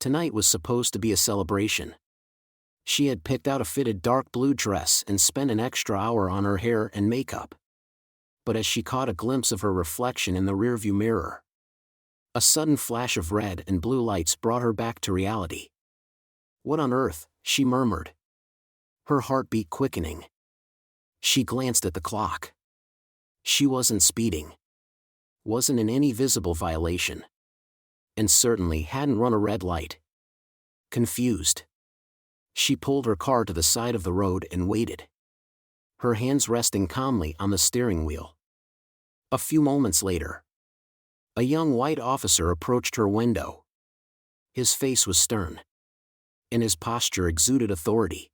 Tonight was supposed to be a celebration. She had picked out a fitted dark blue dress and spent an extra hour on her hair and makeup. But as she caught a glimpse of her reflection in the rearview mirror, a sudden flash of red and blue lights brought her back to reality. "What on earth?" she murmured, her heartbeat quickening. She glanced at the clock. She wasn't speeding, wasn't in any visible violation, and certainly hadn't run a red light. Confused, she pulled her car to the side of the road and waited, her hands resting calmly on the steering wheel. A few moments later, a young white officer approached her window. His face was stern, and his posture exuded authority.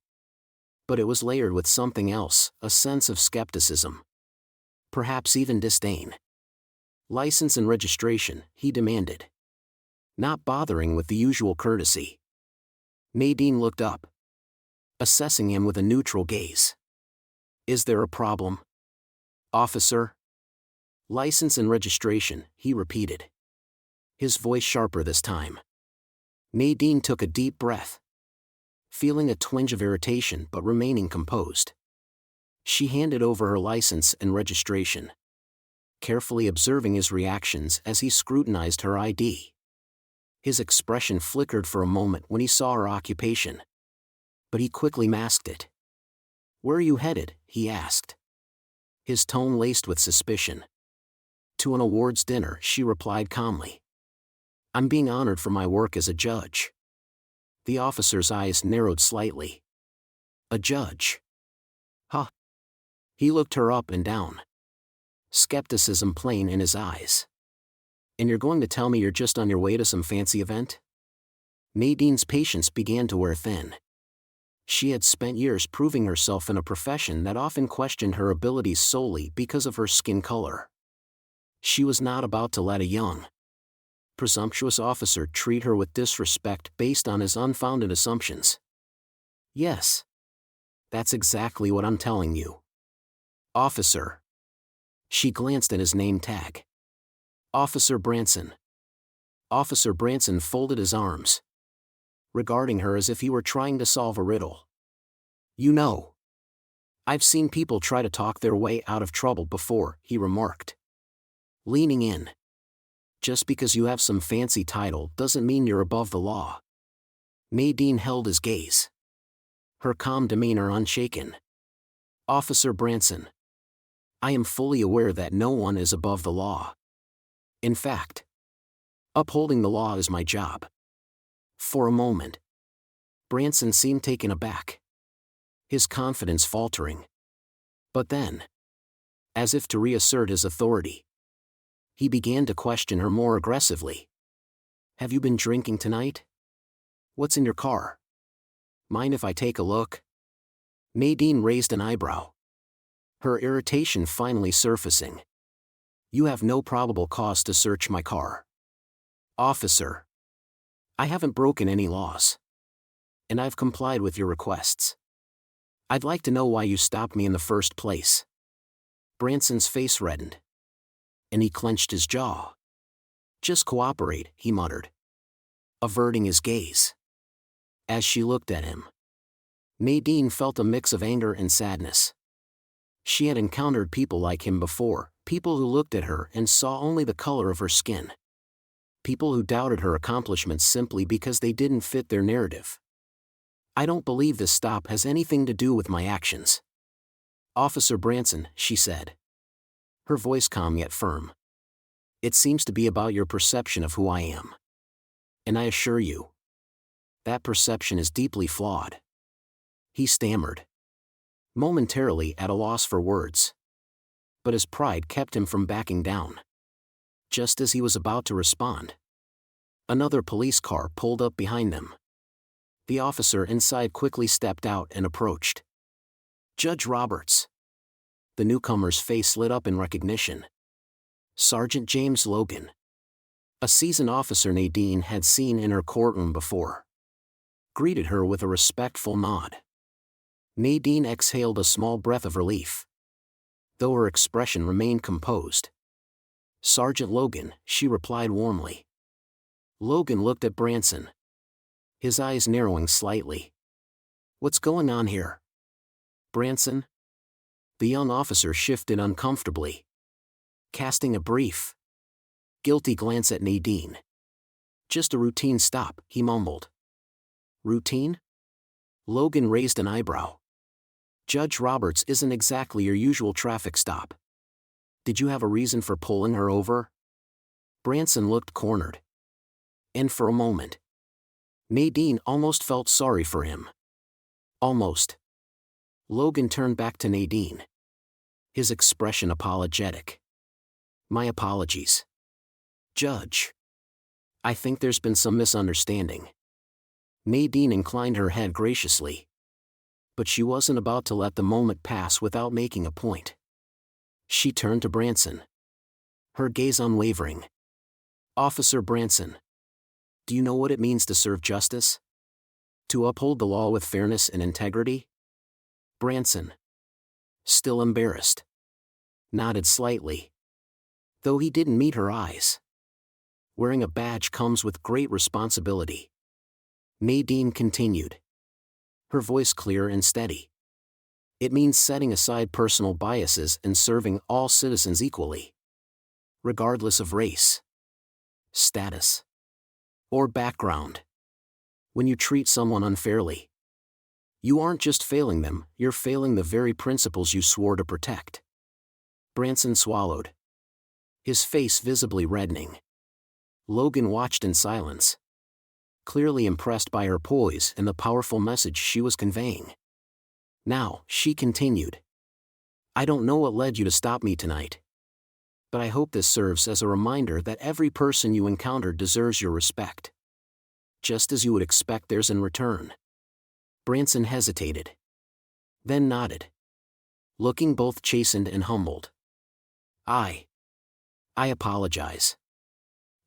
But it was layered with something else, a sense of skepticism. Perhaps even disdain. "License and registration," he demanded, not bothering with the usual courtesy. Nadine looked up, assessing him with a neutral gaze. "Is there a problem, officer?" "License and registration," he repeated, his voice sharper this time. Nadine took a deep breath, feeling a twinge of irritation but remaining composed. She handed over her license and registration, carefully observing his reactions as he scrutinized her ID. His expression flickered for a moment when he saw her occupation, but he quickly masked it. "Where are you headed?" he asked, his tone laced with suspicion. "To an awards dinner," she replied calmly. "I'm being honored for my work as a judge." The officer's eyes narrowed slightly. "A judge? Huh?" He looked her up and down, skepticism plain in his eyes. "And you're going to tell me you're just on your way to some fancy event?" Nadine's patience began to wear thin. She had spent years proving herself in a profession that often questioned her abilities solely because of her skin color. She was not about to let a young, presumptuous officer treat her with disrespect based on his unfounded assumptions. "Yes. That's exactly what I'm telling you, officer." She glanced at his name tag. "Officer Branson." Officer Branson folded his arms, regarding her as if he were trying to solve a riddle. "You know, I've seen people try to talk their way out of trouble before," he remarked, leaning in. "Just because you have some fancy title doesn't mean you're above the law." Nadine held his gaze, her calm demeanor unshaken. "Officer Branson, I am fully aware that no one is above the law. In fact, upholding the law is my job." For a moment, Branson seemed taken aback, his confidence faltering. But then, as if to reassert his authority, he began to question her more aggressively. "Have you been drinking tonight? What's in your car? Mind if I take a look?" Nadine raised an eyebrow, her irritation finally surfacing. "You have no probable cause to search my car, officer. I haven't broken any laws, and I've complied with your requests. I'd like to know why you stopped me in the first place." Branson's face reddened, and he clenched his jaw. "Just cooperate," he muttered, averting his gaze. As she looked at him, Nadine felt a mix of anger and sadness. She had encountered people like him before, people who looked at her and saw only the color of her skin. People who doubted her accomplishments simply because they didn't fit their narrative. "I don't believe this stop has anything to do with my actions, Officer Branson," she said, her voice calm yet firm. "It seems to be about your perception of who I am. And I assure you, that perception is deeply flawed." He stammered, momentarily at a loss for words. But his pride kept him from backing down. Just as he was about to respond, another police car pulled up behind them. The officer inside quickly stepped out and approached. "Judge Roberts." The newcomer's face lit up in recognition. Sergeant James Logan, a seasoned officer Nadine had seen in her courtroom before, greeted her with a respectful nod. Nadine exhaled a small breath of relief, though her expression remained composed. "Sergeant Logan," she replied warmly. Logan looked at Branson, his eyes narrowing slightly. "What's going on here, Branson?" The young officer shifted uncomfortably, casting a brief, guilty glance at Nadine. "Just a routine stop," he mumbled. "Routine?" Logan raised an eyebrow. "Judge Roberts isn't exactly your usual traffic stop. Did you have a reason for pulling her over?" Branson looked cornered. And for a moment, Nadine almost felt sorry for him. Almost. Logan turned back to Nadine, his expression apologetic. "My apologies, Judge. I think there's been some misunderstanding." Nadine inclined her head graciously. But she wasn't about to let the moment pass without making a point. She turned to Branson, her gaze unwavering. "Officer Branson, do you know what it means to serve justice? To uphold the law with fairness and integrity?" Branson, still embarrassed, nodded slightly, though he didn't meet her eyes. "Wearing a badge comes with great responsibility," Nadine continued, her voice clear and steady. "It means setting aside personal biases and serving all citizens equally, regardless of race, status, or background. When you treat someone unfairly, you aren't just failing them, you're failing the very principles you swore to protect." Branson swallowed, his face visibly reddening. Logan watched in silence, clearly impressed by her poise and the powerful message she was conveying. "Now," she continued, "I don't know what led you to stop me tonight. But I hope this serves as a reminder that every person you encounter deserves your respect, just as you would expect theirs in return." Branson hesitated, then nodded, looking both chastened and humbled. I apologize,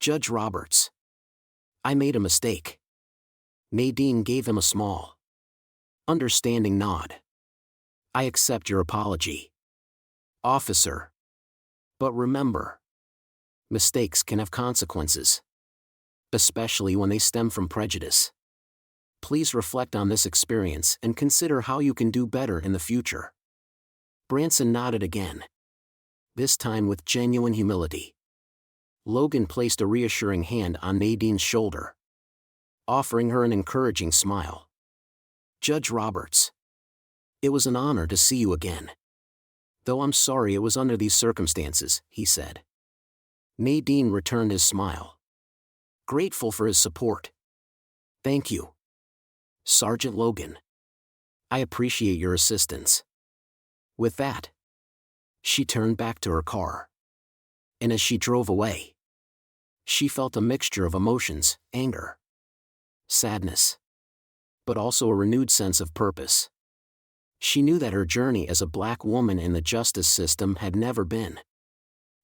Judge Roberts. I made a mistake." Nadine gave him a small, understanding nod. "I accept your apology, officer. But remember, mistakes can have consequences, especially when they stem from prejudice. Please reflect on this experience and consider how you can do better in the future." Branson nodded again, this time with genuine humility. Logan placed a reassuring hand on Nadine's shoulder, offering her an encouraging smile. "Judge Roberts, it was an honor to see you again. Though I'm sorry it was under these circumstances," he said. Nadine returned his smile, grateful for his support. "Thank you, Sergeant Logan. I appreciate your assistance." With that, she turned back to her car. And as she drove away, she felt a mixture of emotions, anger, sadness, but also a renewed sense of purpose. She knew that her journey as a Black woman in the justice system had never been,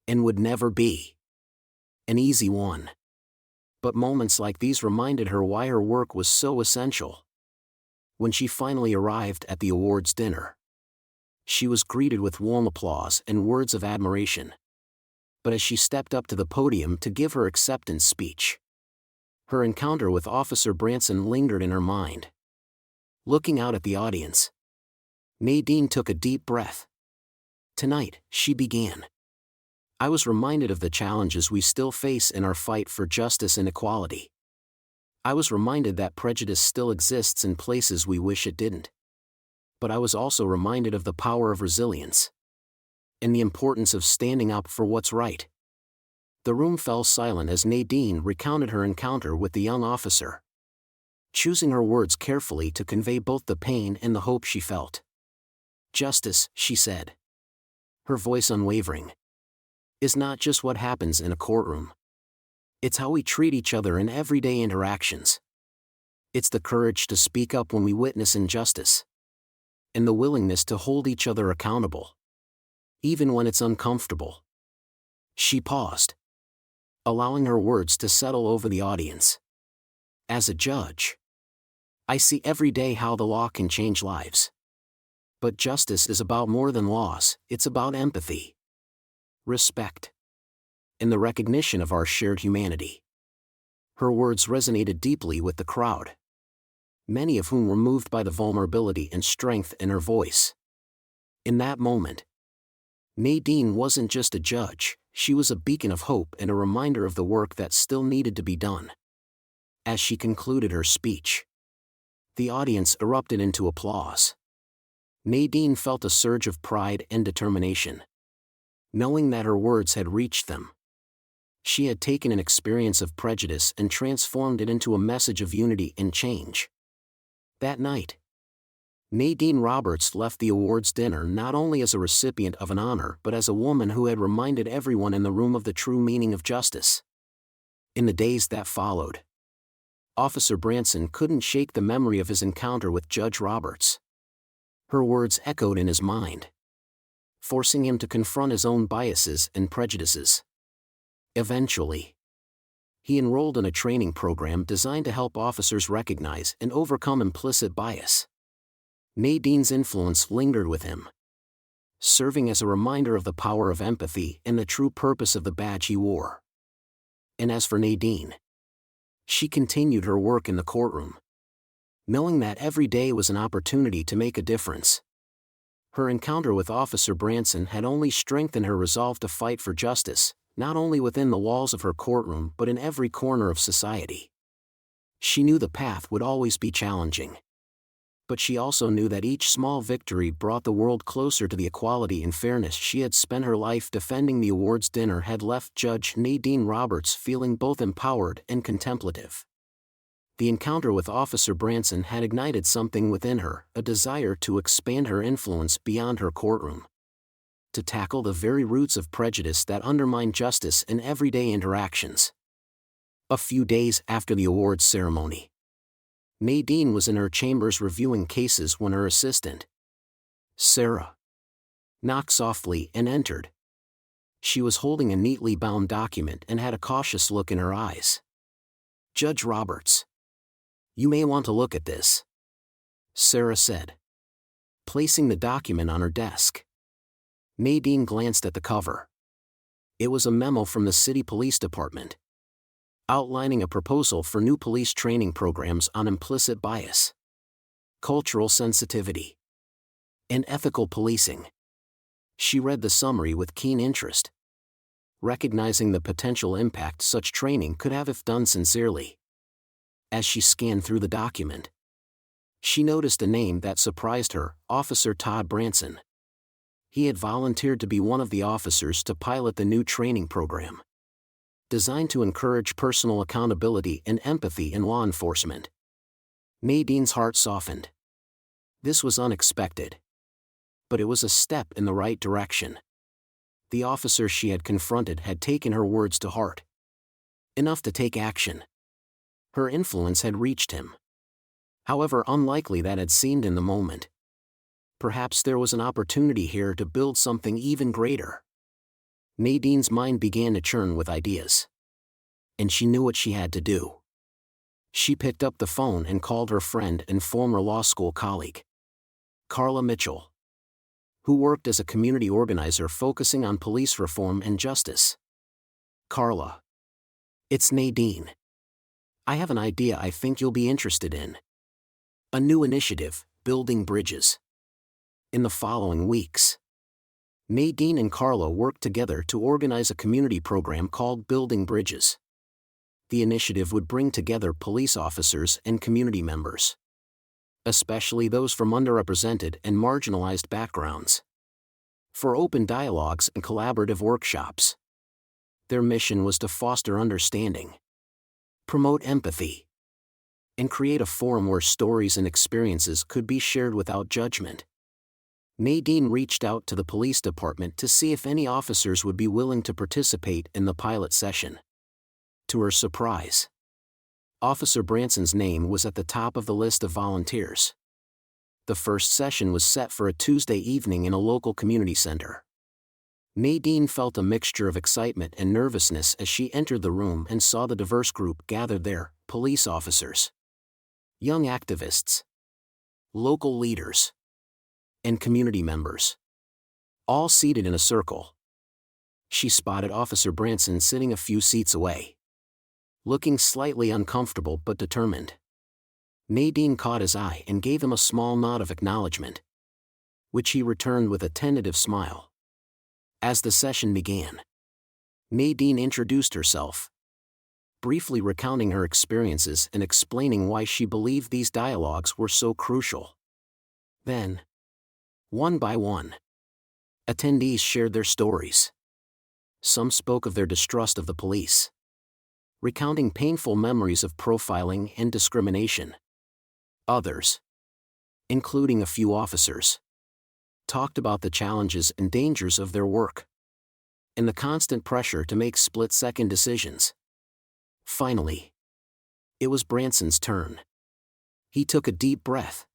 and would never be, an easy one. But moments like these reminded her why her work was so essential. When she finally arrived at the awards dinner, she was greeted with warm applause and words of admiration. But as she stepped up to the podium to give her acceptance speech, her encounter with Officer Branson lingered in her mind. Looking out at the audience, Nadine took a deep breath. "Tonight," she began, "I was reminded of the challenges we still face in our fight for justice and equality. I was reminded that prejudice still exists in places we wish it didn't. But I was also reminded of the power of resilience, and the importance of standing up for what's right." The room fell silent as Nadine recounted her encounter with the young officer, choosing her words carefully to convey both the pain and the hope she felt. "Justice," she said, her voice unwavering, "is not just what happens in a courtroom. It's how we treat each other in everyday interactions. It's the courage to speak up when we witness injustice, and the willingness to hold each other accountable, even when it's uncomfortable." She paused, allowing her words to settle over the audience. "As a judge, I see every day how the law can change lives. But justice is about more than laws, it's about empathy, respect, and the recognition of our shared humanity." Her words resonated deeply with the crowd, many of whom were moved by the vulnerability and strength in her voice. In that moment, Nadine wasn't just a judge, she was a beacon of hope and a reminder of the work that still needed to be done. As she concluded her speech, the audience erupted into applause. Nadine felt a surge of pride and determination, knowing that her words had reached them. She had taken an experience of prejudice and transformed it into a message of unity and change. That night, Nadine Roberts left the awards dinner not only as a recipient of an honor but as a woman who had reminded everyone in the room of the true meaning of justice. In the days that followed, Officer Branson couldn't shake the memory of his encounter with Judge Roberts. Her words echoed in his mind, forcing him to confront his own biases and prejudices. Eventually, he enrolled in a training program designed to help officers recognize and overcome implicit bias. Nadine's influence lingered with him, serving as a reminder of the power of empathy and the true purpose of the badge he wore. And as for Nadine, she continued her work in the courtroom, knowing that every day was an opportunity to make a difference. Her encounter with Officer Branson had only strengthened her resolve to fight for justice, not only within the walls of her courtroom but in every corner of society. She knew the path would always be challenging, but she also knew that each small victory brought the world closer to the equality and fairness she had spent her life defending. The awards dinner had left Judge Nadine Roberts feeling both empowered and contemplative. The encounter with Officer Branson had ignited something within her, a desire to expand her influence beyond her courtroom, to tackle the very roots of prejudice that undermine justice in everyday interactions. A few days after the awards ceremony, Nadine was in her chambers reviewing cases when her assistant, Sarah, knocked softly and entered. She was holding a neatly bound document and had a cautious look in her eyes. "Judge Roberts, you may want to look at this," Sarah said, placing the document on her desk. Nadine glanced at the cover. It was a memo from the city police department, outlining a proposal for new police training programs on implicit bias, cultural sensitivity, and ethical policing. She read the summary with keen interest, recognizing the potential impact such training could have if done sincerely. As she scanned through the document, she noticed a name that surprised her: Officer Todd Branson. He had volunteered to be one of the officers to pilot the new training program, designed to encourage personal accountability and empathy in law enforcement. Nadine's heart softened. This was unexpected, but it was a step in the right direction. The officer she had confronted had taken her words to heart, enough to take action. Her influence had reached him, however unlikely that had seemed in the moment. Perhaps there was an opportunity here to build something even greater. Nadine's mind began to churn with ideas, and she knew what she had to do. She picked up the phone and called her friend and former law school colleague, Carla Mitchell, who worked as a community organizer focusing on police reform and justice. "Carla, it's Nadine. I have an idea I think you'll be interested in. A new initiative, Building Bridges." In the following weeks, Nadine and Carla worked together to organize a community program called Building Bridges. The initiative would bring together police officers and community members, especially those from underrepresented and marginalized backgrounds, for open dialogues and collaborative workshops. Their mission was to foster understanding, promote empathy, and create a forum where stories and experiences could be shared without judgment. Nadine reached out to the police department to see if any officers would be willing to participate in the pilot session. To her surprise, Officer Branson's name was at the top of the list of volunteers. The first session was set for a Tuesday evening in a local community center. Nadine felt a mixture of excitement and nervousness as she entered the room and saw the diverse group gathered there: police officers, young activists, local leaders, and community members, all seated in a circle. She spotted Officer Branson sitting a few seats away, looking slightly uncomfortable but determined. Nadine caught his eye and gave him a small nod of acknowledgement, which he returned with a tentative smile. As the session began, Nadine introduced herself, briefly recounting her experiences and explaining why she believed these dialogues were so crucial. Then, one by one, attendees shared their stories. Some spoke of their distrust of the police, recounting painful memories of profiling and discrimination. Others, including a few officers, talked about the challenges and dangers of their work, and the constant pressure to make split-second decisions. Finally, it was Branson's turn. He took a deep breath,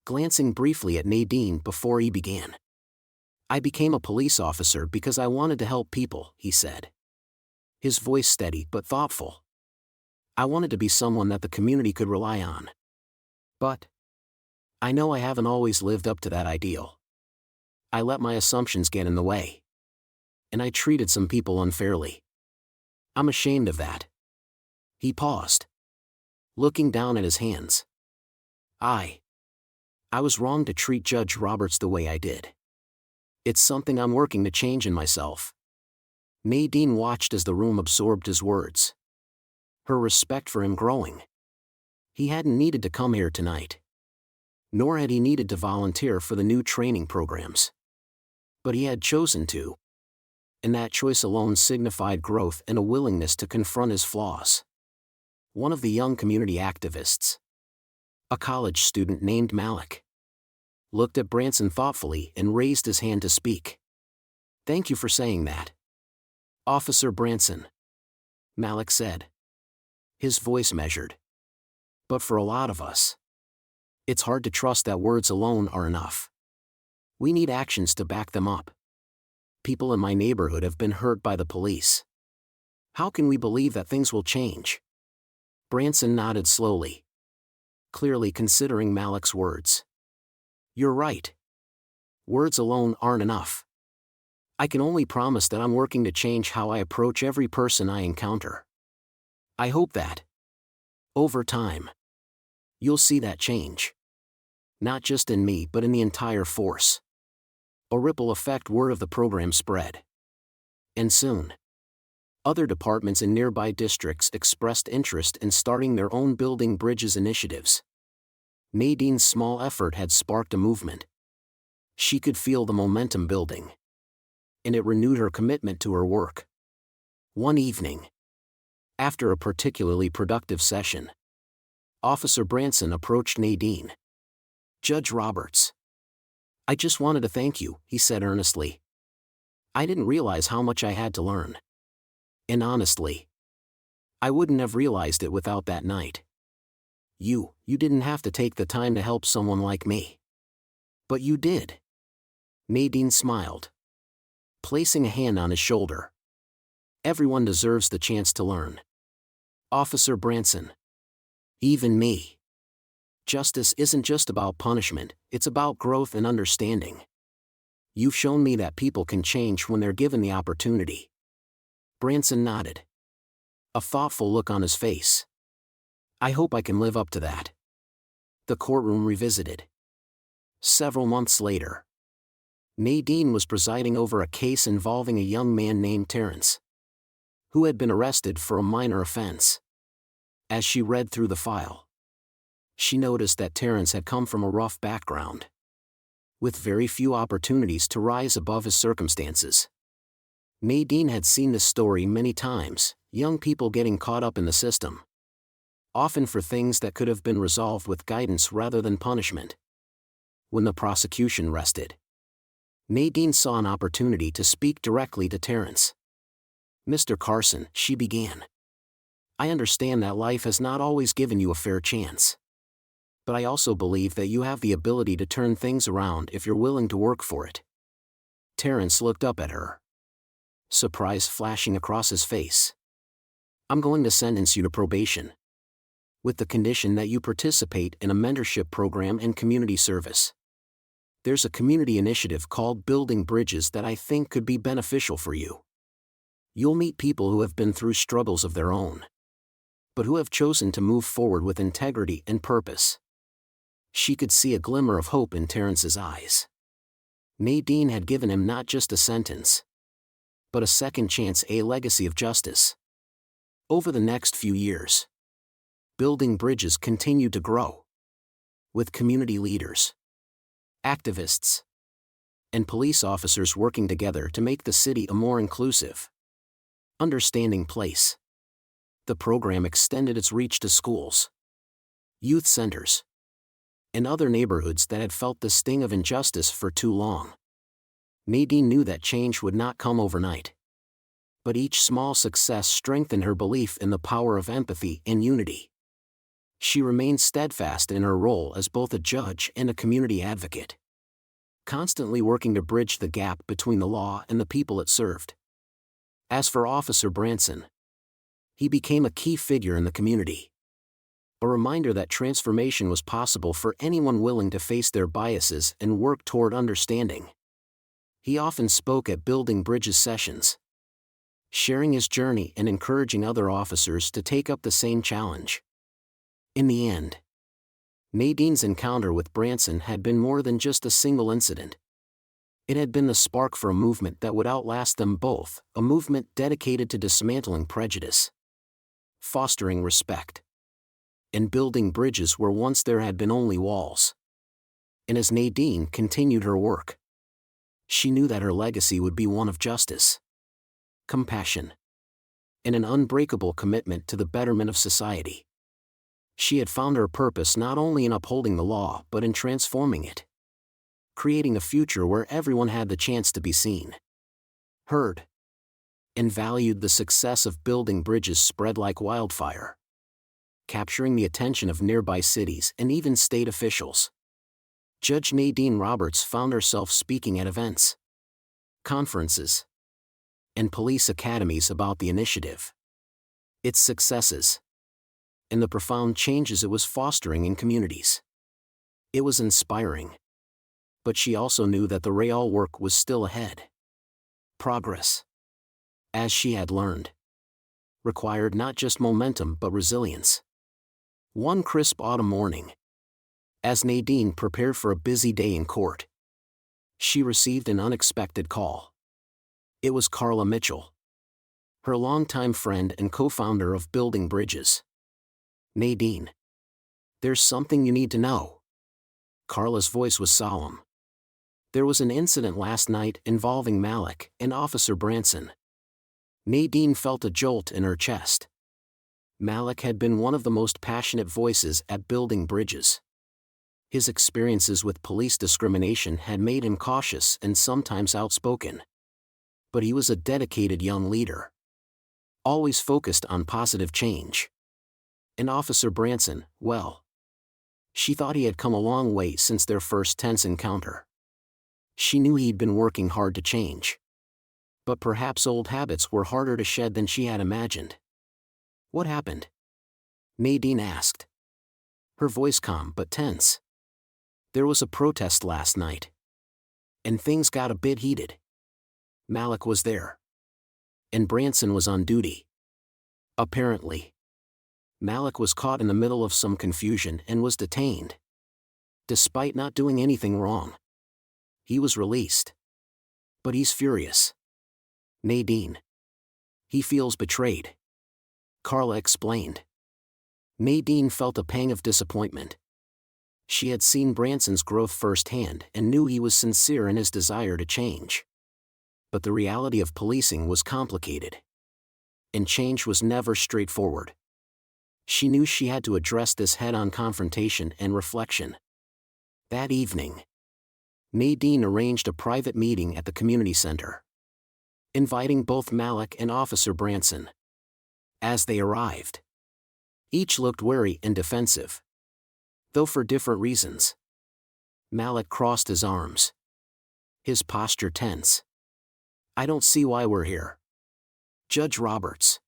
glancing briefly at Nadine before he began. "I became a police officer because I wanted to help people," he said, his voice steady but thoughtful. "I wanted to be someone that the community could rely on. But I know I haven't always lived up to that ideal. I let my assumptions get in the way, and I treated some people unfairly. I'm ashamed of that." He paused, looking down at his hands. I was wrong to treat Judge Roberts the way I did. It's something I'm working to change in myself." Nadine watched as the room absorbed his words, her respect for him growing. He hadn't needed to come here tonight, nor had he needed to volunteer for the new training programs. But he had chosen to, and that choice alone signified growth and a willingness to confront his flaws. One of the young community activists, a college student named Malik, looked at Branson thoughtfully and raised his hand to speak. "Thank you for saying that, Officer Branson," Malik said, his voice measured. "But for a lot of us, it's hard to trust that words alone are enough. We need actions to back them up. People in my neighborhood have been hurt by the police. How can we believe that things will change?" Branson nodded slowly, clearly considering Malik's words. "You're right. Words alone aren't enough. I can only promise that I'm working to change how I approach every person I encounter. I hope that, over time, you'll see that change. Not just in me but in the entire force." A ripple effect word of the program spread. And soon, other departments in nearby districts expressed interest in starting their own Building Bridges initiatives. Nadine's small effort had sparked a movement. She could feel the momentum building, and it renewed her commitment to her work. One evening, after a particularly productive session, Officer Branson approached Nadine. "Judge Roberts, I just wanted to thank you," he said earnestly. "I didn't realize how much I had to learn. And honestly, I wouldn't have realized it without that night. You didn't have to take the time to help someone like me. But you did." Nadine smiled, placing a hand on his shoulder. "Everyone deserves the chance to learn, Officer Branson. Even me. Justice isn't just about punishment, it's about growth and understanding. You've shown me that people can change when they're given the opportunity." Branson nodded, a thoughtful look on his face. "I hope I can live up to that." The courtroom revisited. Several months later, Nadine was presiding over a case involving a young man named Terrence, who had been arrested for a minor offense. As she read through the file, she noticed that Terrence had come from a rough background, with very few opportunities to rise above his circumstances. Nadine had seen this story many times, young people getting caught up in the system, often for things that could have been resolved with guidance rather than punishment. When the prosecution rested, Nadine saw an opportunity to speak directly to Terrence. "Mr. Carson," she began, "I understand that life has not always given you a fair chance. But I also believe that you have the ability to turn things around if you're willing to work for it." Terrence looked up at her, surprise flashing across his face. "I'm going to sentence you to probation, with the condition that you participate in a mentorship program and community service. There's a community initiative called Building Bridges that I think could be beneficial for you. You'll meet people who have been through struggles of their own, but who have chosen to move forward with integrity and purpose. She could see a glimmer of hope in Terrence's eyes. Nadine had given him not just a sentence, but a second chance, a legacy of justice. Over the next few years, Building Bridges continued to grow, with community leaders, activists, and police officers working together to make the city a more inclusive, understanding place. The program extended its reach to schools, youth centers, and other neighborhoods that had felt the sting of injustice for too long. Nadine knew that change would not come overnight, but each small success strengthened her belief in the power of empathy and unity. She remained steadfast in her role as both a judge and a community advocate, constantly working to bridge the gap between the law and the people it served. As for Officer Branson, he became a key figure in the community, a reminder that transformation was possible for anyone willing to face their biases and work toward understanding. He often spoke at Building Bridges sessions, sharing his journey and encouraging other officers to take up the same challenge. In the end, Nadine's encounter with Branson had been more than just a single incident. It had been the spark for a movement that would outlast them both, a movement dedicated to dismantling prejudice, fostering respect, and building bridges where once there had been only walls. And as Nadine continued her work, she knew that her legacy would be one of justice, compassion, and an unbreakable commitment to the betterment of society. She had found her purpose not only in upholding the law but in transforming it, creating a future where everyone had the chance to be seen, heard, and valued. The success of Building Bridges spread like wildfire, capturing the attention of nearby cities and even state officials. Judge Nadine Roberts found herself speaking at events, conferences, and police academies about the initiative, its successes, and the profound changes it was fostering in communities. It was inspiring, but she also knew that the real work was still ahead. Progress, as she had learned, required not just momentum but resilience. One crisp autumn morning, as Nadine prepared for a busy day in court, she received an unexpected call. It was Carla Mitchell, her longtime friend and co-founder of Building Bridges. "Nadine, there's something you need to know." Carla's voice was solemn. "There was an incident last night involving Malik and Officer Branson." Nadine felt a jolt in her chest. Malik had been one of the most passionate voices at Building Bridges. His experiences with police discrimination had made him cautious and sometimes outspoken. But he was a dedicated young leader, always focused on positive change. And Officer Branson, well, she thought he had come a long way since their first tense encounter. She knew he'd been working hard to change, but perhaps old habits were harder to shed than she had imagined. "What happened?" Nadine asked, her voice calm but tense. "There was a protest last night, and things got a bit heated. Malik was there, and Branson was on duty. Apparently, Malik was caught in the middle of some confusion and was detained. Despite not doing anything wrong, he was released. But he's furious. Nadine, he feels betrayed," Carla explained. Nadine felt a pang of disappointment. She had seen Branson's growth firsthand and knew he was sincere in his desire to change. But the reality of policing was complicated, and change was never straightforward. She knew she had to address this head-on confrontation and reflection. That evening, Nadine arranged a private meeting at the community center, inviting both Malik and Officer Branson. As they arrived, each looked wary and defensive, though for different reasons. Malik crossed his arms, his posture tense. "I don't see why we're here. Judge Roberts.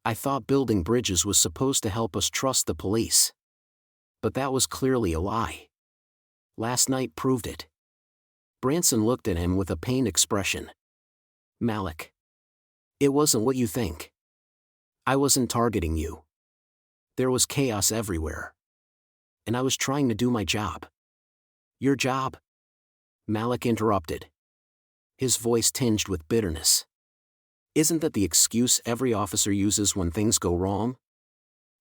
I thought Building Bridges was supposed to help us trust the police. But that was clearly a lie. Last night proved it." Branson looked at him with a pained expression. "Malik, it wasn't what you think. I wasn't targeting you. There was chaos everywhere. And I was trying to do my job. Your job? Malik interrupted. His voice tinged with bitterness. Isn't that the excuse every officer uses when things go wrong?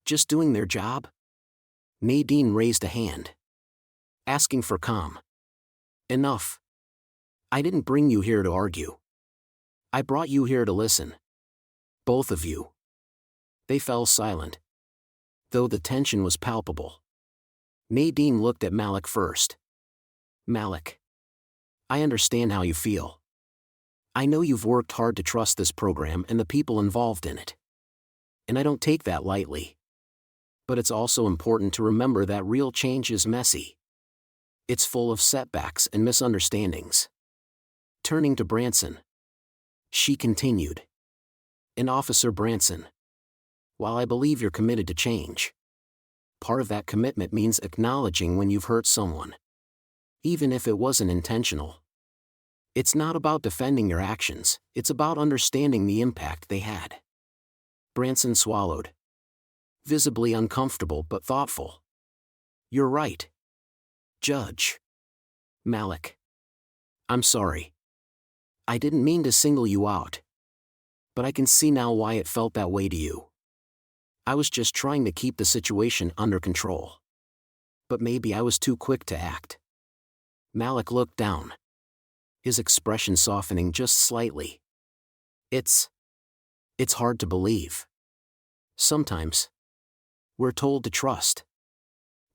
Just doing their job? Nadine raised a hand. Asking for calm. Enough. I didn't bring you here to argue. I brought you here to listen. Both of you. They fell silent, though the tension was palpable. Nadine looked at Malik first. Malik. I understand how you feel. I know you've worked hard to trust this program and the people involved in it. And I don't take that lightly. But it's also important to remember that real change is messy. It's full of setbacks and misunderstandings. Turning to Branson, she continued. And Officer Branson, while I believe you're committed to change, part of that commitment means acknowledging when you've hurt someone, even if it wasn't intentional. It's not about defending your actions, it's about understanding the impact they had. Branson swallowed. Visibly uncomfortable but thoughtful. You're right. Judge. Malik. I'm sorry. I didn't mean to single you out. But I can see now why it felt that way to you. I was just trying to keep the situation under control. But maybe I was too quick to act. Malik looked down. His expression softening just slightly. It's hard to believe. Sometimes. We're told to trust.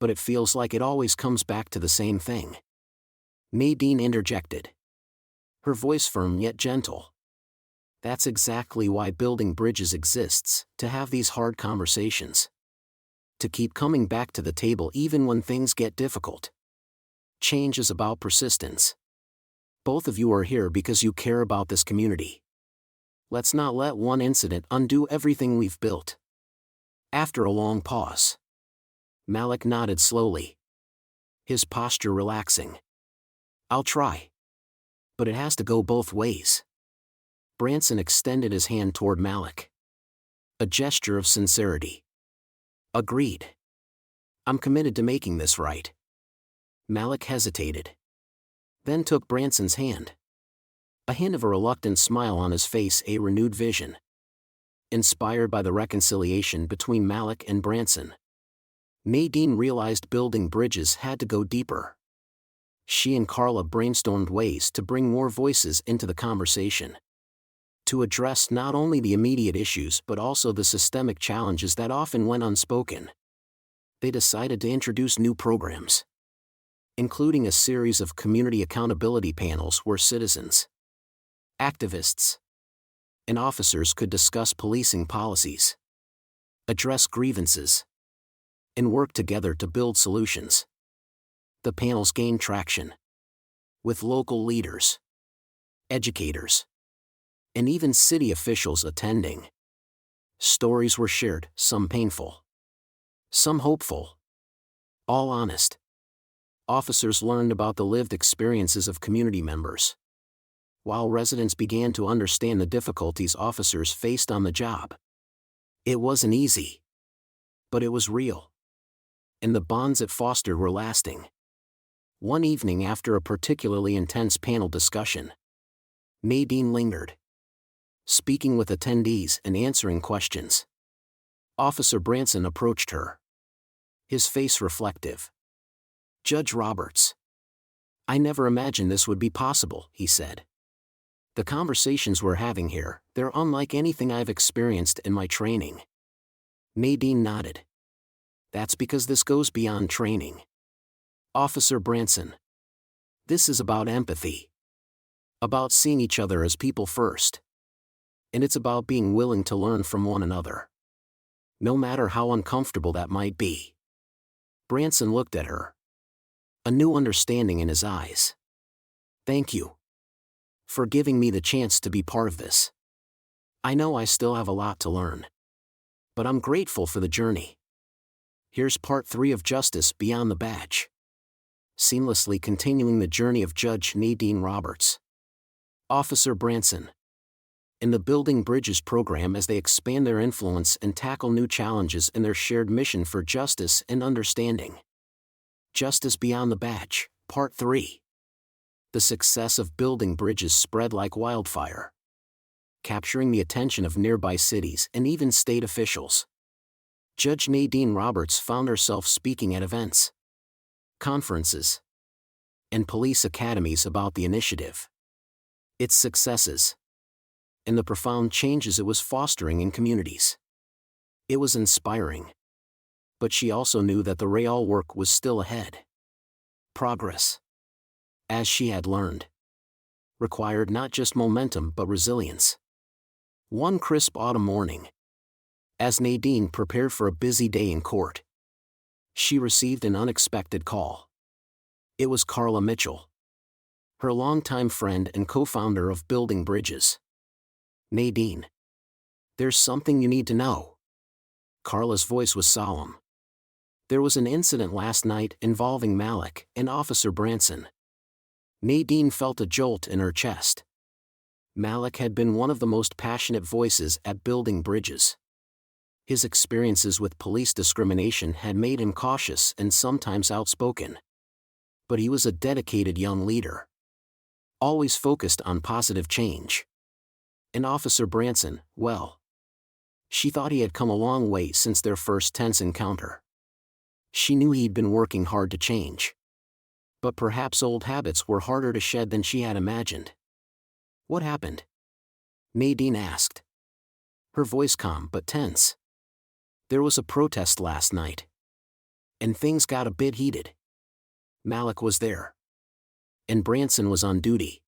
But it feels like it always comes back to the same thing. Nadine interjected. Her voice firm yet gentle. That's exactly why building bridges exists, to have these hard conversations. To keep coming back to the table even when things get difficult. Change is about persistence. Both of you are here because you care about this community. Let's not let one incident undo everything we've built. After a long pause, Malik nodded slowly, his posture relaxing. I'll try. But it has to go both ways. Branson extended his hand toward Malik. A gesture of sincerity. Agreed. I'm committed to making this right. Malik hesitated. Then took Branson's hand. A hint of a reluctant smile on his face, a renewed vision. Inspired by the reconciliation between Malik and Branson, Nadine realized building bridges had to go deeper. She and Carla brainstormed ways to bring more voices into the conversation. To address not only the immediate issues but also the systemic challenges that often went unspoken. They decided to introduce new programs, including a series of community accountability panels where citizens, activists, and officers could discuss policing policies, address grievances, and work together to build solutions. The panels gained traction, with local leaders, educators, and even city officials attending. Stories were shared, some painful, some hopeful, all honest. Officers learned about the lived experiences of community members, while residents began to understand the difficulties officers faced on the job. It wasn't easy, but it was real. And the bonds it fostered were lasting. One evening after a particularly intense panel discussion, Nadine lingered, speaking with attendees and answering questions. Officer Branson approached her, his face reflective. Judge Roberts. I never imagined this would be possible, he said. The conversations we're having here, they're unlike anything I've experienced in my training. Nadine nodded. That's because this goes beyond training. Officer Branson. This is about empathy. About seeing each other as people first. And it's about being willing to learn from one another. No matter how uncomfortable that might be. Branson looked at her. A new understanding in his eyes. Thank you. For giving me the chance to be part of this. I know I still have a lot to learn. But I'm grateful for the journey. Here's part 3 of Justice Beyond the Badge. Seamlessly continuing the journey of Judge Nadine Roberts. Officer Branson. in the Building Bridges program as they expand their influence and tackle new challenges in their shared mission for justice and understanding. Justice Beyond the Badge, Part 3. The success of Building Bridges spread like wildfire, capturing the attention of nearby cities and even state officials. Judge Nadine Roberts found herself speaking at events, conferences, and police academies about the initiative, its successes, and the profound changes it was fostering in communities. It was inspiring. But she also knew that the real work was still ahead. Progress, as she had learned, required not just momentum but resilience. One crisp autumn morning, as Nadine prepared for a busy day in court, she received an unexpected call. It was Carla Mitchell, her longtime friend and co-founder of Building Bridges. "Nadine, there's something you need to know." Carla's voice was solemn. "There was an incident last night involving Malik and Officer Branson." Nadine felt a jolt in her chest. Malik had been one of the most passionate voices at Building Bridges. His experiences with police discrimination had made him cautious and sometimes outspoken. But he was a dedicated young leader, always focused on positive change. And Officer Branson, well, she thought he had come a long way since their first tense encounter. She knew he'd been working hard to change. But perhaps old habits were harder to shed than she had imagined. "What happened?" Nadine asked, her voice calm but tense. "There was a protest last night, and things got a bit heated. Malik was there, and Branson was on duty.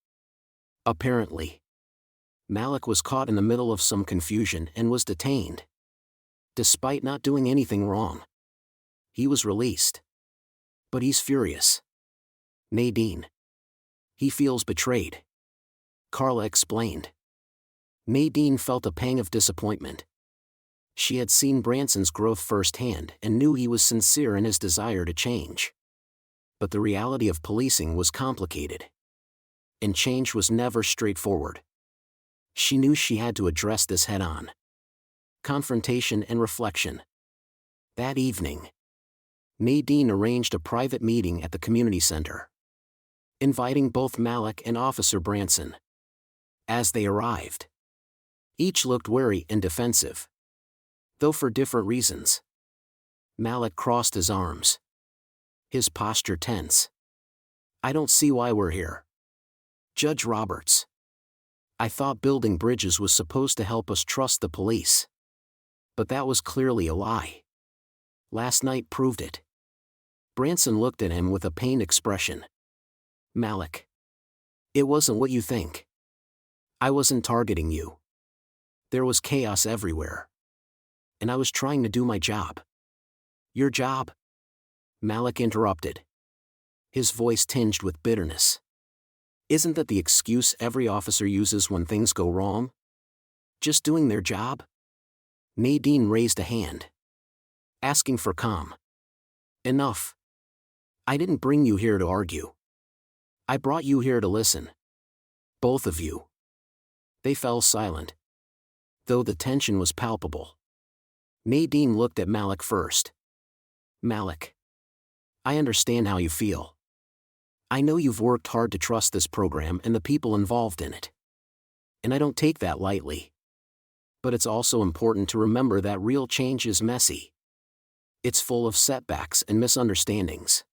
Apparently, Malik was caught in the middle of some confusion and was detained. Despite not doing anything wrong, he was released. But he's furious. Nadine, he feels betrayed," Carla explained. Nadine felt a pang of disappointment. She had seen Branson's growth firsthand and knew he was sincere in his desire to change. But the reality of policing was complicated, and change was never straightforward. She knew she had to address this head-on. Confrontation and reflection. That evening, Nadine arranged a private meeting at the community center, inviting both Malik and Officer Branson. As they arrived, each looked wary and defensive, though for different reasons. Malik crossed his arms, his posture tense. "I don't see why we're here. Judge Roberts. I thought Building Bridges was supposed to help us trust the police. But that was clearly a lie. Last night proved it." Branson looked at him with a pained expression. "Malik, it wasn't what you think. I wasn't targeting you. There was chaos everywhere. And I was trying to do my job." "Your job?" Malik interrupted, his voice tinged with bitterness. "Isn't that the excuse every officer uses when things go wrong? Just doing their job?" Nadine raised a hand, asking for calm. "Enough. I didn't bring you here to argue. I brought you here to listen. Both of you." They fell silent, though the tension was palpable. Nadine looked at Malik first. "Malik, I understand how you feel. I know you've worked hard to trust this program and the people involved in it. And I don't take that lightly. But it's also important to remember that real change is messy. It's full of setbacks and misunderstandings."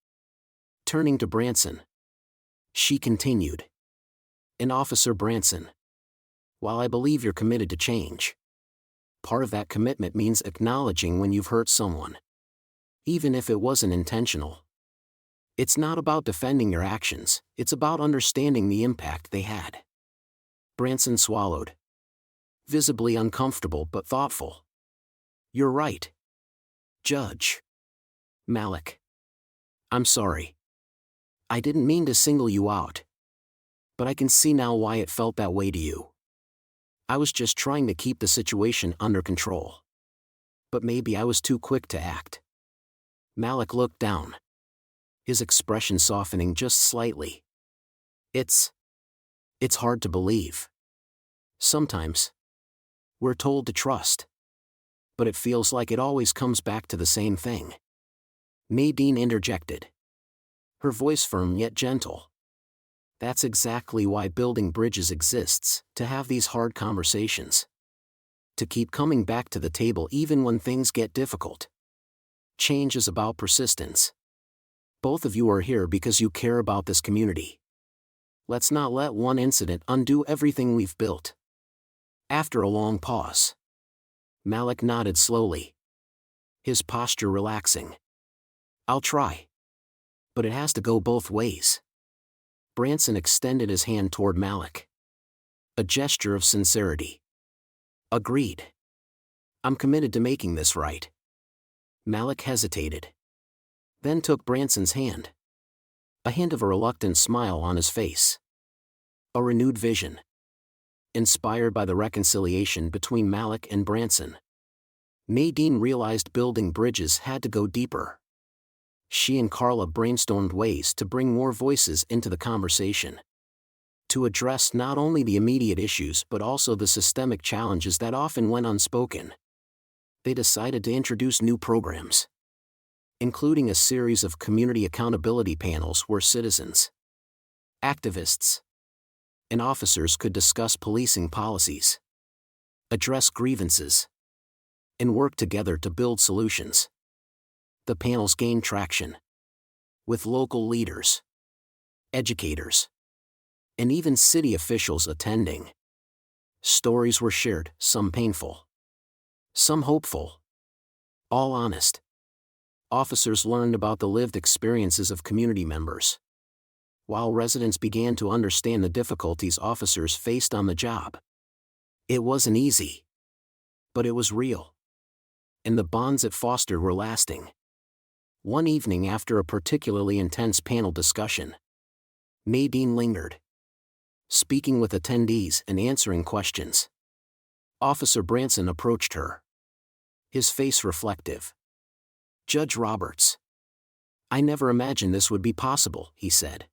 Turning to Branson, she continued, "And Officer Branson, while I believe you're committed to change, part of that commitment means acknowledging when you've hurt someone, even if it wasn't intentional. It's not about defending your actions, it's about understanding the impact they had." Branson swallowed, visibly uncomfortable but thoughtful. "You're right, Judge. Malik, I'm sorry. I didn't mean to single you out. But I can see now why it felt that way to you. I was just trying to keep the situation under control. But maybe I was too quick to act." Malik looked down, his expression softening just slightly. It's hard to believe," Sometimes, we're told to trust. But it feels like it always comes back to the same thing. Nadine interjected. Her voice firm yet gentle. That's exactly why building bridges exists, to have these hard conversations. To keep coming back to the table even when things get difficult. Change is about persistence. Both of you are here because you care about this community. Let's not let one incident undo everything we've built. After a long pause, Malik nodded slowly, his posture relaxing. I'll try. But it has to go both ways. Branson extended his hand toward Malik. A gesture of sincerity. Agreed. I'm committed to making this right. Malik hesitated. Then took Branson's hand. A hint of a reluctant smile on his face. A renewed vision. Inspired by the reconciliation between Malik and Branson, Nadine realized building bridges had to go deeper. She and Carla brainstormed ways to bring more voices into the conversation. To address not only the immediate issues but also the systemic challenges that often went unspoken. They decided to introduce new programs, including a series of community accountability panels where citizens, activists, and officers could discuss policing policies, address grievances, and work together to build solutions. The panels gained traction, with local leaders, educators, and even city officials attending. Stories were shared, some painful, some hopeful, all honest. Officers learned about the lived experiences of community members, while residents began to understand the difficulties officers faced on the job. It wasn't easy, but it was real. And the bonds it fostered were lasting. One evening after a particularly intense panel discussion, Nadine lingered, speaking with attendees and answering questions. Officer Branson approached her, his face reflective. Judge Roberts. I never imagined this would be possible, he said.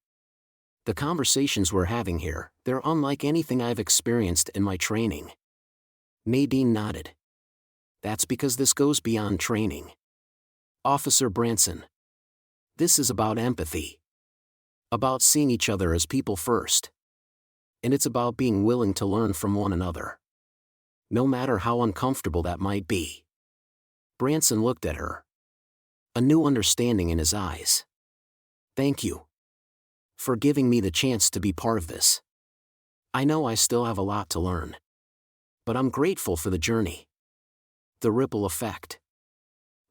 The conversations we're having here, they're unlike anything I've experienced in my training. Nadine nodded. That's because this goes beyond training. Officer Branson. This is about empathy. About seeing each other as people first. And it's about being willing to learn from one another. No matter how uncomfortable that might be. Branson looked at her. A new understanding in his eyes. Thank you. For giving me the chance to be part of this. I know I still have a lot to learn. But I'm grateful for the journey. The ripple effect.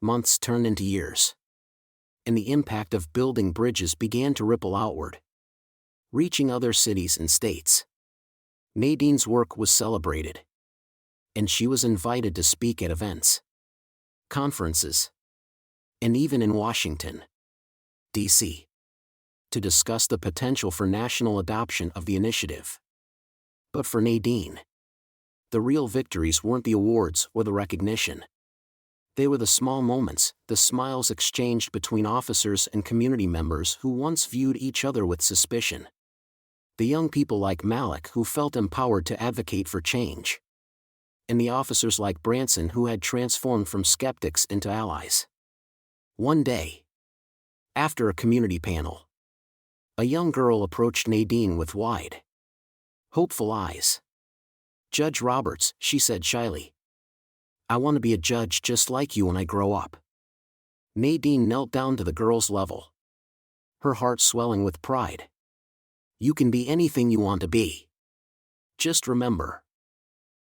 Months turned into years. And the impact of building bridges began to ripple outward, reaching other cities and states. Nadine's work was celebrated. And she was invited to speak at events, conferences, and even in Washington, D.C., to discuss the potential for national adoption of the initiative. But for Nadine, the real victories weren't the awards or the recognition. They were the small moments, the smiles exchanged between officers and community members who once viewed each other with suspicion. The young people like Malik who felt empowered to advocate for change. And the officers like Branson who had transformed from skeptics into allies. One day, after a community panel, a young girl approached Nadine with wide, hopeful eyes. Judge Roberts, she said shyly. I want to be a judge just like you when I grow up. Nadine knelt down to the girl's level, her heart swelling with pride. You can be anything you want to be. Just remember,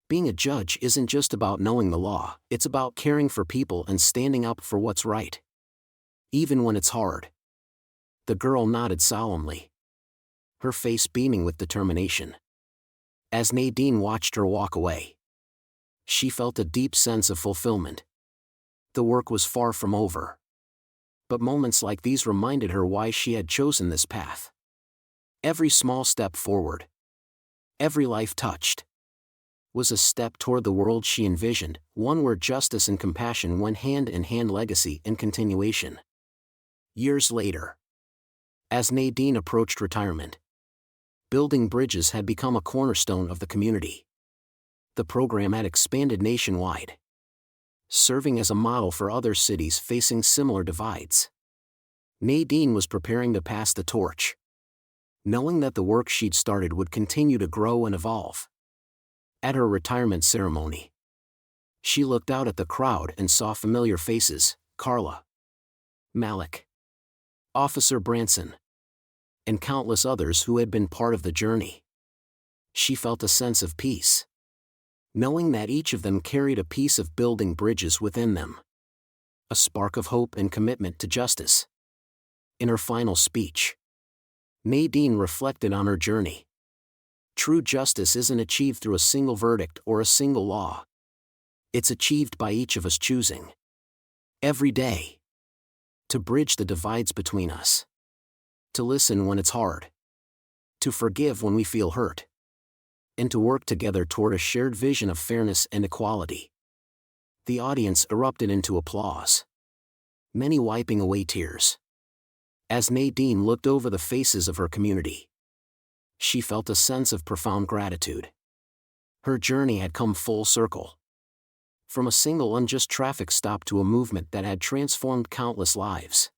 being a judge isn't just about knowing the law, it's about caring for people and standing up for what's right. Even when it's hard. The girl nodded solemnly, her face beaming with determination. As Nadine watched her walk away, she felt a deep sense of fulfillment. The work was far from over. But moments like these reminded her why she had chosen this path. Every small step forward, every life touched, was a step toward the world she envisioned, one where justice and compassion went hand in hand. Legacy and continuation. Years later, as Nadine approached retirement, building bridges had become a cornerstone of the community. The program had expanded nationwide, serving as a model for other cities facing similar divides. Nadine was preparing to pass the torch, knowing that the work she'd started would continue to grow and evolve. At her retirement ceremony, she looked out at the crowd and saw familiar faces: Carla, Malik, Officer Branson, and countless others who had been part of the journey. She felt a sense of peace, knowing that each of them carried a piece of building bridges within them, a spark of hope and commitment to justice. In her final speech, Nadine reflected on her journey. True justice isn't achieved through a single verdict or a single law. It's achieved by each of us choosing, every day, to bridge the divides between us, to listen when it's hard, to forgive when we feel hurt, and to work together toward a shared vision of fairness and equality. The audience erupted into applause, many wiping away tears. As Nadine looked over the faces of her community, she felt a sense of profound gratitude. Her journey had come full circle, from a single unjust traffic stop to a movement that had transformed countless lives.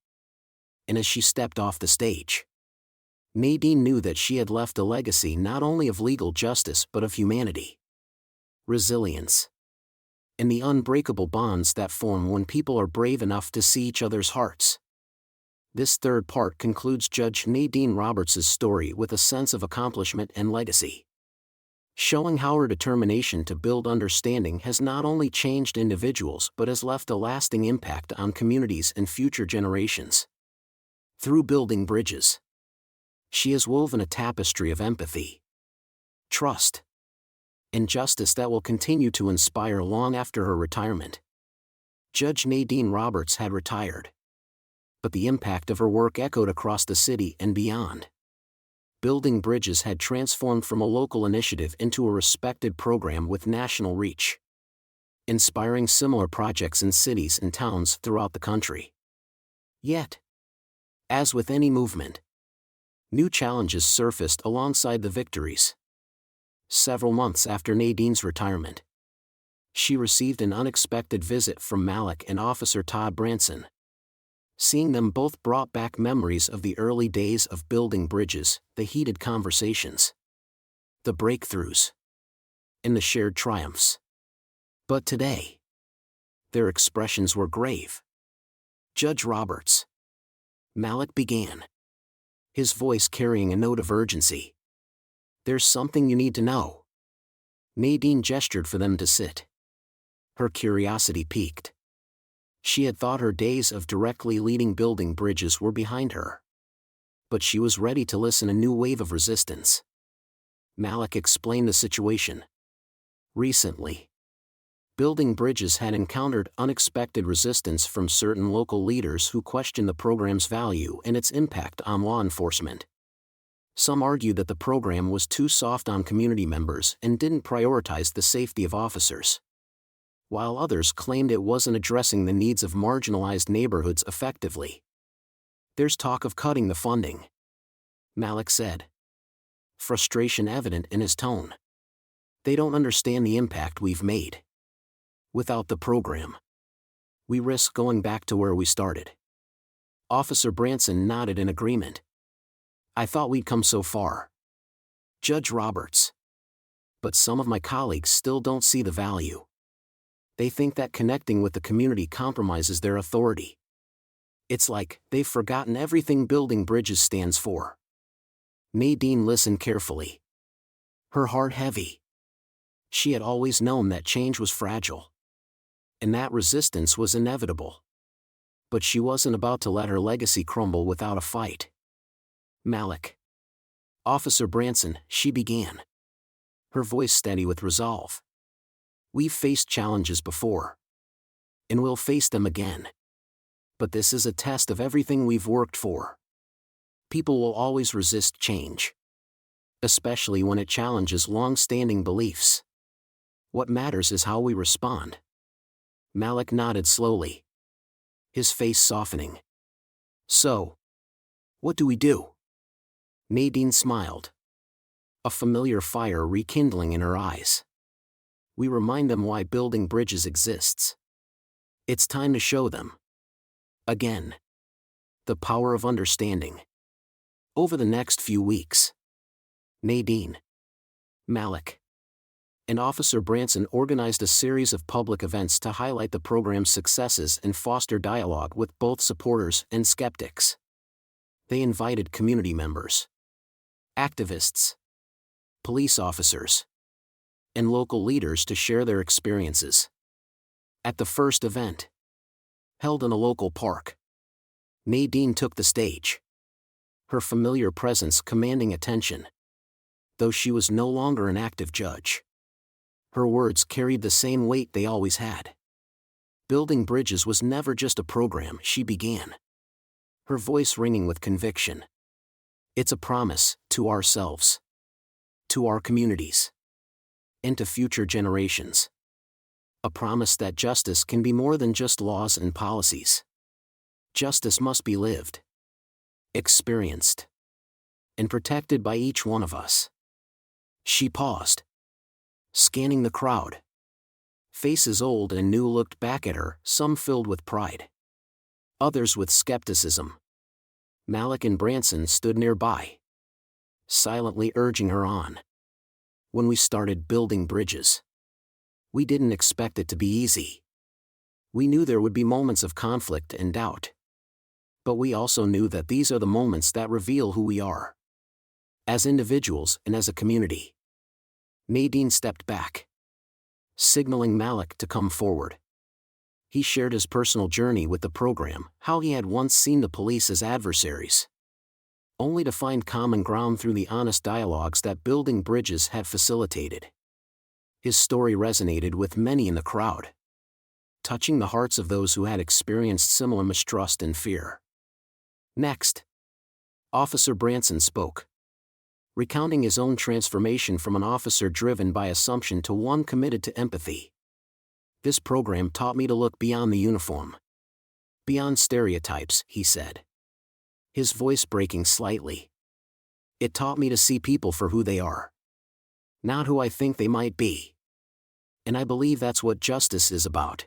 And as she stepped off the stage, Nadine knew that she had left a legacy not only of legal justice but of humanity, resilience, and the unbreakable bonds that form when people are brave enough to see each other's hearts. This third part concludes Judge Nadine Roberts' story with a sense of accomplishment and legacy, showing how her determination to build understanding has not only changed individuals but has left a lasting impact on communities and future generations. Through building bridges, she has woven a tapestry of empathy, trust, and justice that will continue to inspire long after her retirement. Judge Nadine Roberts had retired, but the impact of her work echoed across the city and beyond. Building Bridges had transformed from a local initiative into a respected program with national reach, inspiring similar projects in cities and towns throughout the country. Yet, as with any movement, new challenges surfaced alongside the victories. Several months after Nadine's retirement, she received an unexpected visit from Malik and Officer Todd Branson. Seeing them both brought back memories of the early days of building bridges, the heated conversations, the breakthroughs, and the shared triumphs. But today, their expressions were grave. "Judge Roberts," Malik began, his voice carrying a note of urgency, "there's something you need to know." Nadine gestured for them to sit. Her curiosity piqued. She had thought her days of directly leading building bridges were behind her, but she was ready to listen a new wave of resistance. Malik explained the situation. Recently, building bridges had encountered unexpected resistance from certain local leaders who questioned the program's value and its impact on law enforcement. Some argued that the program was too soft on community members and didn't prioritize the safety of officers, while others claimed it wasn't addressing the needs of marginalized neighborhoods effectively. "There's talk of cutting the funding," Malik said, frustration evident in his tone. "They don't understand the impact we've made. Without the program, we risk going back to where we started." Officer Branson nodded in agreement. "I thought we'd come so far, Judge Roberts. But some of my colleagues still don't see the value. They think that connecting with the community compromises their authority. It's like they've forgotten everything building bridges stands for." Nadine listened carefully, her heart heavy. She had always known that change was fragile, and that resistance was inevitable. But she wasn't about to let her legacy crumble without a fight. "Malik, Officer Branson," she began, her voice steady with resolve. "We've faced challenges before, and we'll face them again. But this is a test of everything we've worked for. People will always resist change, especially when it challenges long-standing beliefs. What matters is how we respond." Malik nodded slowly, his face softening. "So, what do we do?" Nadine smiled, a familiar fire rekindling in her eyes. We remind them why building bridges exists. It's time to show them. Again. The power of understanding. Over the next few weeks, Nadine, Malik, and Officer Branson organized a series of public events to highlight the program's successes and foster dialogue with both supporters and skeptics. They invited community members, activists, police officers, and local leaders to share their experiences. At the first event, held in a local park, Nadine took the stage, her familiar presence commanding attention. Though she was no longer an active judge, her words carried the same weight they always had. Building bridges was never just a program she began, her voice ringing with conviction. It's a promise to ourselves, to our communities, and to future generations. A promise that justice can be more than just laws and policies. Justice must be lived, experienced, and protected by each one of us. She paused, scanning the crowd. Faces old and new looked back at her, some filled with pride, others with skepticism. Malik and Branson stood nearby, silently urging her on. When we started building bridges, we didn't expect it to be easy. We knew there would be moments of conflict and doubt. But we also knew that these are the moments that reveal who we are, as individuals and as a community. Nadine stepped back, signaling Malik to come forward. He shared his personal journey with the program, how he had once seen the police as adversaries, only to find common ground through the honest dialogues that building bridges had facilitated. His story resonated with many in the crowd, touching the hearts of those who had experienced similar mistrust and fear. Next, Officer Branson spoke, recounting his own transformation from an officer driven by assumption to one committed to empathy. This program taught me to look beyond the uniform, beyond stereotypes, he said, his voice breaking slightly. It taught me to see people for who they are, not who I think they might be. And I believe that's what justice is about.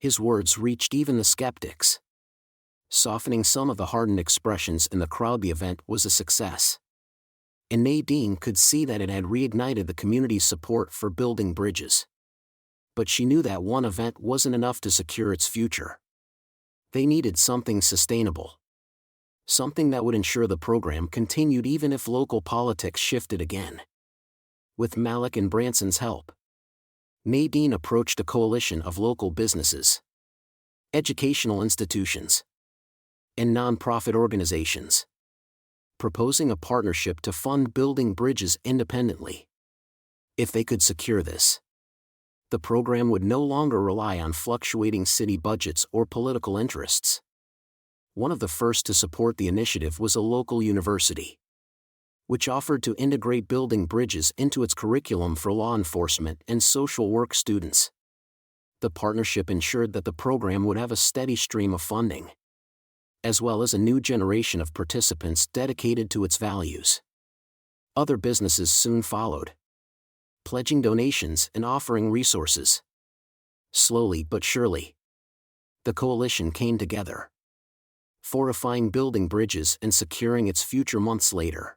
His words reached even the skeptics, softening some of the hardened expressions in the crowd. The event was a success, and Nadine could see that it had reignited the community's support for building bridges. But she knew that one event wasn't enough to secure its future. They needed something sustainable, something that would ensure the program continued even if local politics shifted again. With Malik and Branson's help, Nadine approached a coalition of local businesses, educational institutions, and nonprofit organizations, proposing a partnership to fund building bridges independently. If they could secure this, the program would no longer rely on fluctuating city budgets or political interests. One of the first to support the initiative was a local university, which offered to integrate building bridges into its curriculum for law enforcement and social work students. The partnership ensured that the program would have a steady stream of funding, as well as a new generation of participants dedicated to its values. Other businesses soon followed, pledging donations and offering resources. Slowly but surely, the coalition came together, fortifying building bridges and securing its future months later.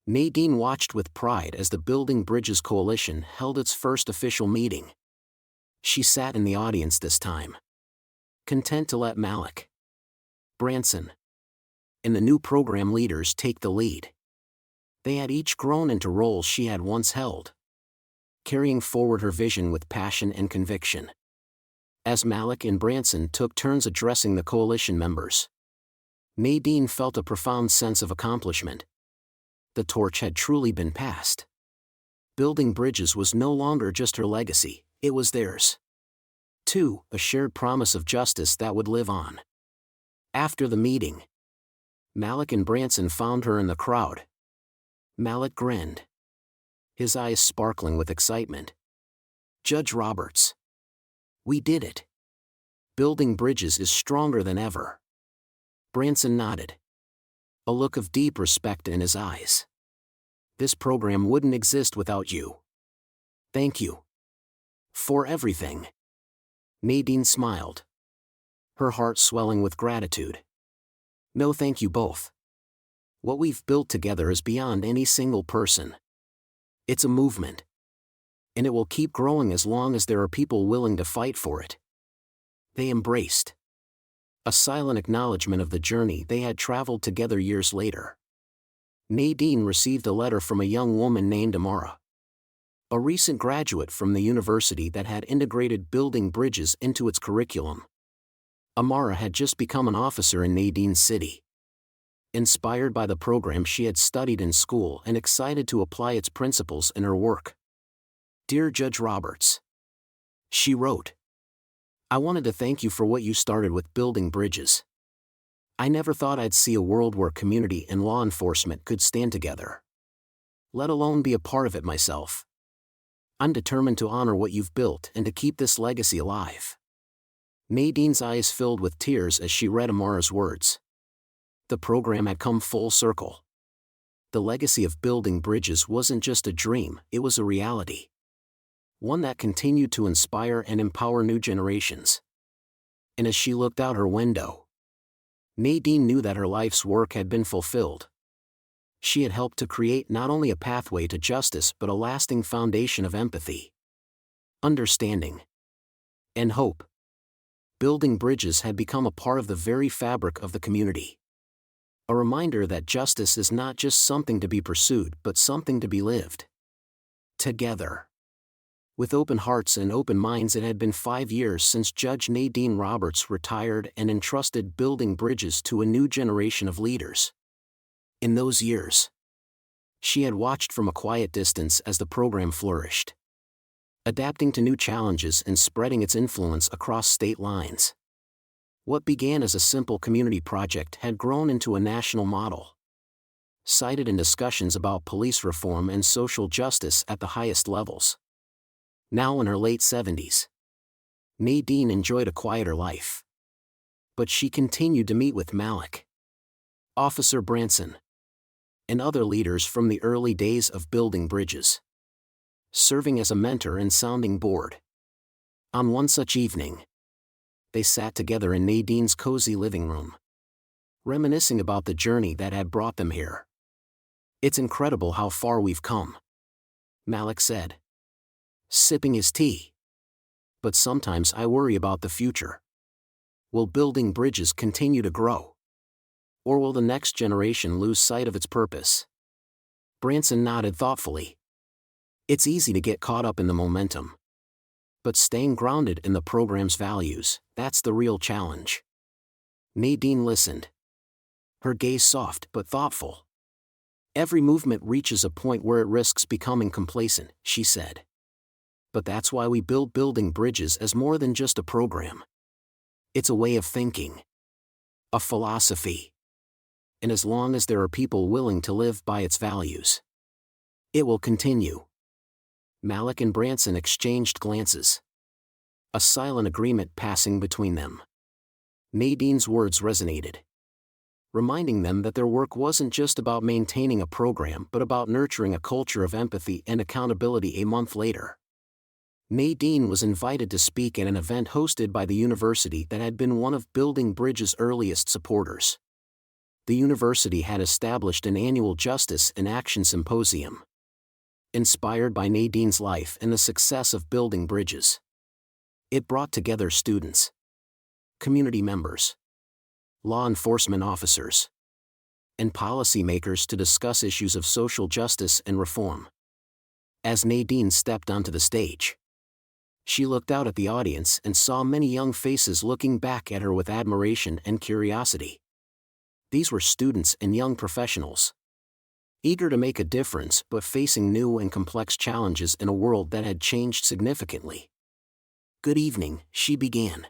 Nadine watched with pride as the Building Bridges Coalition held its first official meeting. She sat in the audience this time, content to let Malik, Branson, and the new program leaders take the lead. They had each grown into roles she had once held, carrying forward her vision with passion and conviction. As Malik and Branson took turns addressing the coalition members, Nadine felt a profound sense of accomplishment. The torch had truly been passed. Building bridges was no longer just her legacy, it was theirs. Too, a shared promise of justice that would live on. After the meeting, Malik and Branson found her in the crowd. Malik grinned, his eyes sparkling with excitement. "Judge Roberts, we did it. Building bridges is stronger than ever." Branson nodded, a look of deep respect in his eyes. "This program wouldn't exist without you. Thank you." For everything. Nadine smiled, her heart swelling with gratitude. No, thank you both. What we've built together is beyond any single person. It's a movement. And it will keep growing as long as there are people willing to fight for it. They embraced. A silent acknowledgement of the journey they had traveled together years later. Nadine received a letter from a young woman named Amara, a recent graduate from the university that had integrated building bridges into its curriculum. Amara had just become an officer in Nadine's city. Inspired by the program she had studied in school and excited to apply its principles in her work. Dear Judge Roberts, she wrote, I wanted to thank you for what you started with building bridges. I never thought I'd see a world where community and law enforcement could stand together, let alone be a part of it myself. I'm determined to honor what you've built and to keep this legacy alive. Nadine's eyes filled with tears as she read Amara's words. The program had come full circle. The legacy of building bridges wasn't just a dream, it was a reality. One that continued to inspire and empower new generations. And as she looked out her window, Nadine knew that her life's work had been fulfilled. She had helped to create not only a pathway to justice but a lasting foundation of empathy, understanding, and hope. Building bridges had become a part of the very fabric of the community. A reminder that justice is not just something to be pursued but something to be lived. Together. With open hearts and open minds, it had been 5 years since Judge Nadine Roberts retired and entrusted building bridges to a new generation of leaders. In those years, she had watched from a quiet distance as the program flourished, adapting to new challenges and spreading its influence across state lines. What began as a simple community project had grown into a national model, cited in discussions about police reform and social justice at the highest levels. Now in her late 70s, Nadine enjoyed a quieter life. But she continued to meet with Malik, Officer Branson, and other leaders from the early days of building bridges, serving as a mentor and sounding board. On one such evening, they sat together in Nadine's cozy living room, reminiscing about the journey that had brought them here. It's incredible how far we've come, Malik said, sipping his tea. But sometimes I worry about the future. Will building bridges continue to grow? Or will the next generation lose sight of its purpose? Branson nodded thoughtfully. It's easy to get caught up in the momentum. But staying grounded in the program's values, that's the real challenge. Nadine listened, her gaze soft but thoughtful. Every movement reaches a point where it risks becoming complacent, she said. But that's why we build building bridges as more than just a program. It's a way of thinking, a philosophy. And as long as there are people willing to live by its values, it will continue. Malik and Branson exchanged glances, a silent agreement passing between them. Nadine's words resonated, reminding them that their work wasn't just about maintaining a program but about nurturing a culture of empathy and accountability. A month later, Nadine was invited to speak at an event hosted by the university that had been one of Building Bridges' earliest supporters. The university had established an annual Justice in Action Symposium, inspired by Nadine's life and the success of building bridges. It brought together students, community members, law enforcement officers, and policymakers to discuss issues of social justice and reform. As Nadine stepped onto the stage, she looked out at the audience and saw many young faces looking back at her with admiration and curiosity. These were students and young professionals, eager to make a difference but facing new and complex challenges in a world that had changed significantly. Good evening, she began,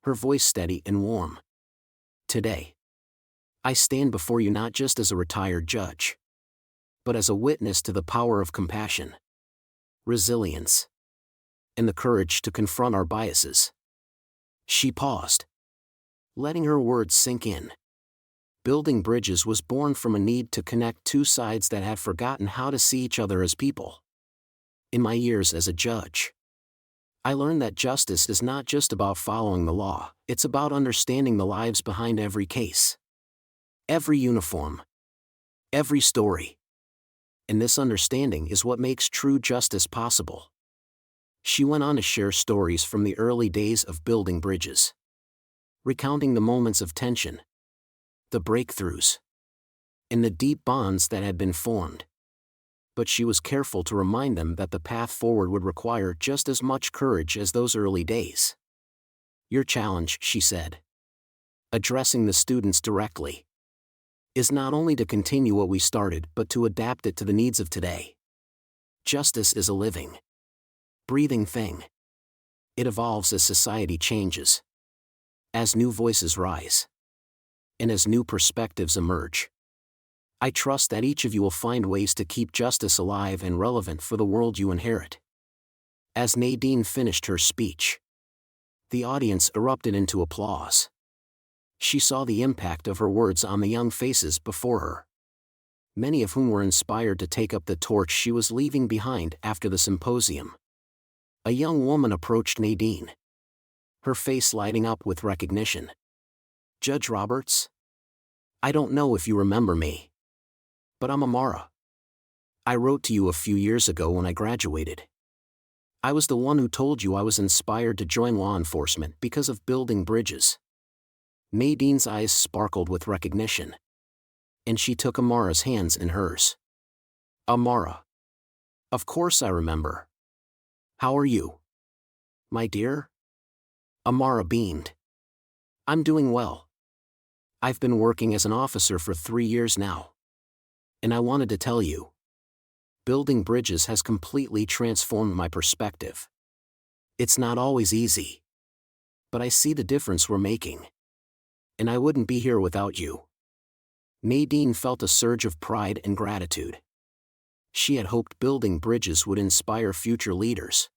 her voice steady and warm. Today, I stand before you not just as a retired judge, but as a witness to the power of compassion, resilience, and the courage to confront our biases. She paused, letting her words sink in. Building bridges was born from a need to connect two sides that had forgotten how to see each other as people. In my years as a judge, I learned that justice is not just about following the law, it's about understanding the lives behind every case. Every uniform. Every story. And this understanding is what makes true justice possible. She went on to share stories from the early days of building bridges, recounting the moments of tension, the breakthroughs, and the deep bonds that had been formed. But she was careful to remind them that the path forward would require just as much courage as those early days. Your challenge, she said, addressing the students directly, is not only to continue what we started but to adapt it to the needs of today. Justice is a living, breathing thing. It evolves as society changes, as new voices rise, and as new perspectives emerge. I trust that each of you will find ways to keep justice alive and relevant for the world you inherit. As Nadine finished her speech, the audience erupted into applause. She saw the impact of her words on the young faces before her, many of whom were inspired to take up the torch she was leaving behind after the symposium. A young woman approached Nadine, her face lighting up with recognition. Judge Roberts? I don't know if you remember me, but I'm Amara. I wrote to you a few years ago when I graduated. I was the one who told you I was inspired to join law enforcement because of building bridges. Nadine's eyes sparkled with recognition, and she took Amara's hands in hers. Amara. Of course I remember. How are you, my dear? Amara beamed. I'm doing well. I've been working as an officer for 3 years now. And I wanted to tell you, building bridges has completely transformed my perspective. It's not always easy, but I see the difference we're making. And I wouldn't be here without you. Nadine felt a surge of pride and gratitude. She had hoped building bridges would inspire future leaders.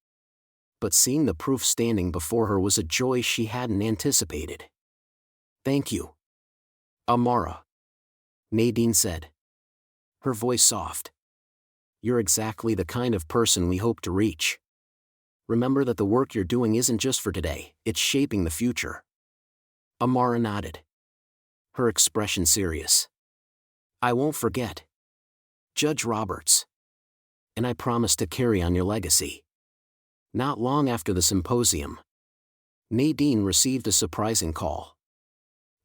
But seeing the proof standing before her was a joy she hadn't anticipated. Thank you, Amara, Nadine said, her voice soft. You're exactly the kind of person we hope to reach. Remember that the work you're doing isn't just for today, it's shaping the future. Amara nodded, her expression serious. I won't forget, Judge Roberts. And I promise to carry on your legacy. Not long after the symposium, Nadine received a surprising call.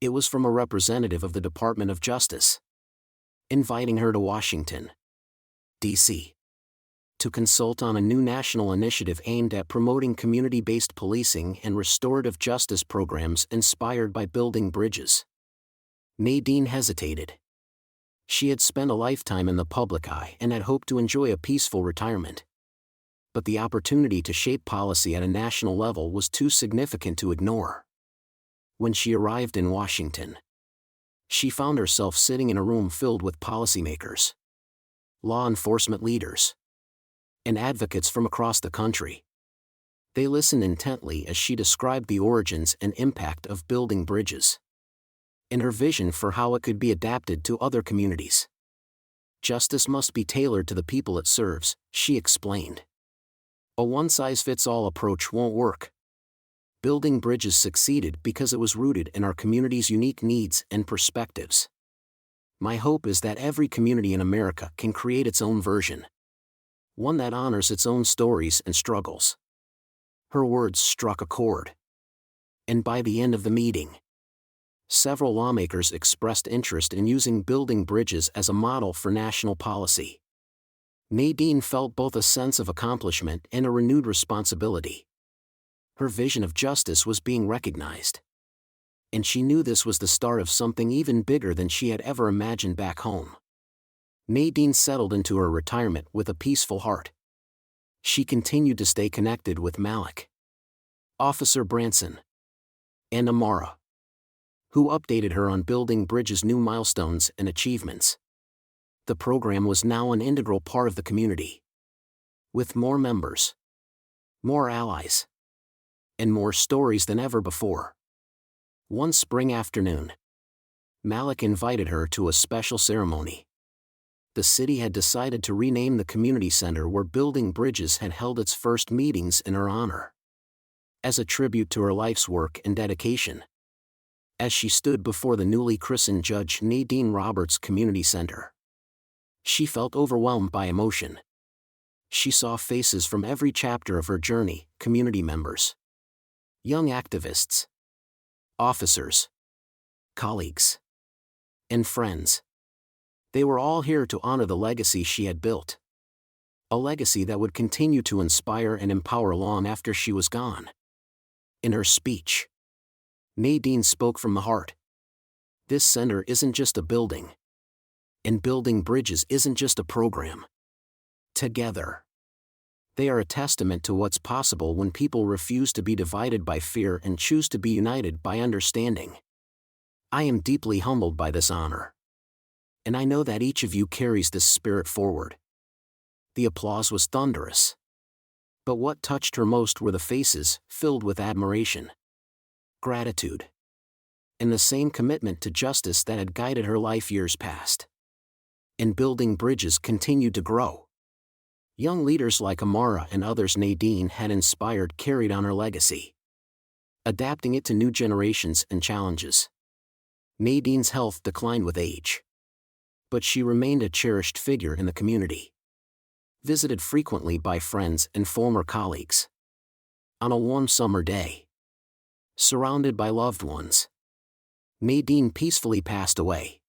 It was from a representative of the Department of Justice, inviting her to Washington, D.C., to consult on a new national initiative aimed at promoting community-based policing and restorative justice programs inspired by building bridges. Nadine hesitated. She had spent a lifetime in the public eye and had hoped to enjoy a peaceful retirement. But the opportunity to shape policy at a national level was too significant to ignore. When she arrived in Washington, she found herself sitting in a room filled with policymakers, law enforcement leaders, and advocates from across the country. They listened intently as she described the origins and impact of building bridges, and her vision for how it could be adapted to other communities. Justice must be tailored to the people it serves, she explained. A one-size-fits-all approach won't work. Building bridges succeeded because it was rooted in our community's unique needs and perspectives. My hope is that every community in America can create its own version, one that honors its own stories and struggles. Her words struck a chord. And by the end of the meeting, several lawmakers expressed interest in using building bridges as a model for national policy. Nadine felt both a sense of accomplishment and a renewed responsibility. Her vision of justice was being recognized. And she knew this was the start of something even bigger than she had ever imagined back home. Nadine settled into her retirement with a peaceful heart. She continued to stay connected with Malik, Officer Branson, and Amara, who updated her on building bridges' new milestones and achievements. The program was now an integral part of the community, with more members, more allies, and more stories than ever before. One spring afternoon, Malik invited her to a special ceremony. The city had decided to rename the community center where building bridges had held its first meetings in her honor. as a tribute to her life's work and dedication. As she stood before the newly christened Judge Nadine Roberts Community Center, she felt overwhelmed by emotion. She saw faces from every chapter of her journey: community members, young activists, officers, colleagues, and friends. They were all here to honor the legacy she had built. A legacy that would continue to inspire and empower long after she was gone. In her speech, Nadine spoke from the heart. This center isn't just a building. And building bridges isn't just a program. Together, they are a testament to what's possible when people refuse to be divided by fear and choose to be united by understanding. I am deeply humbled by this honor. And I know that each of you carries this spirit forward. The applause was thunderous. But what touched her most were the faces, filled with admiration, gratitude, and the same commitment to justice that had guided her life years past. And building bridges continued to grow. Young leaders like Amara and others Nadine had inspired carried on her legacy, adapting it to new generations and challenges. Nadine's health declined with age, but she remained a cherished figure in the community, visited frequently by friends and former colleagues. On a warm summer day, surrounded by loved ones, Nadine peacefully passed away.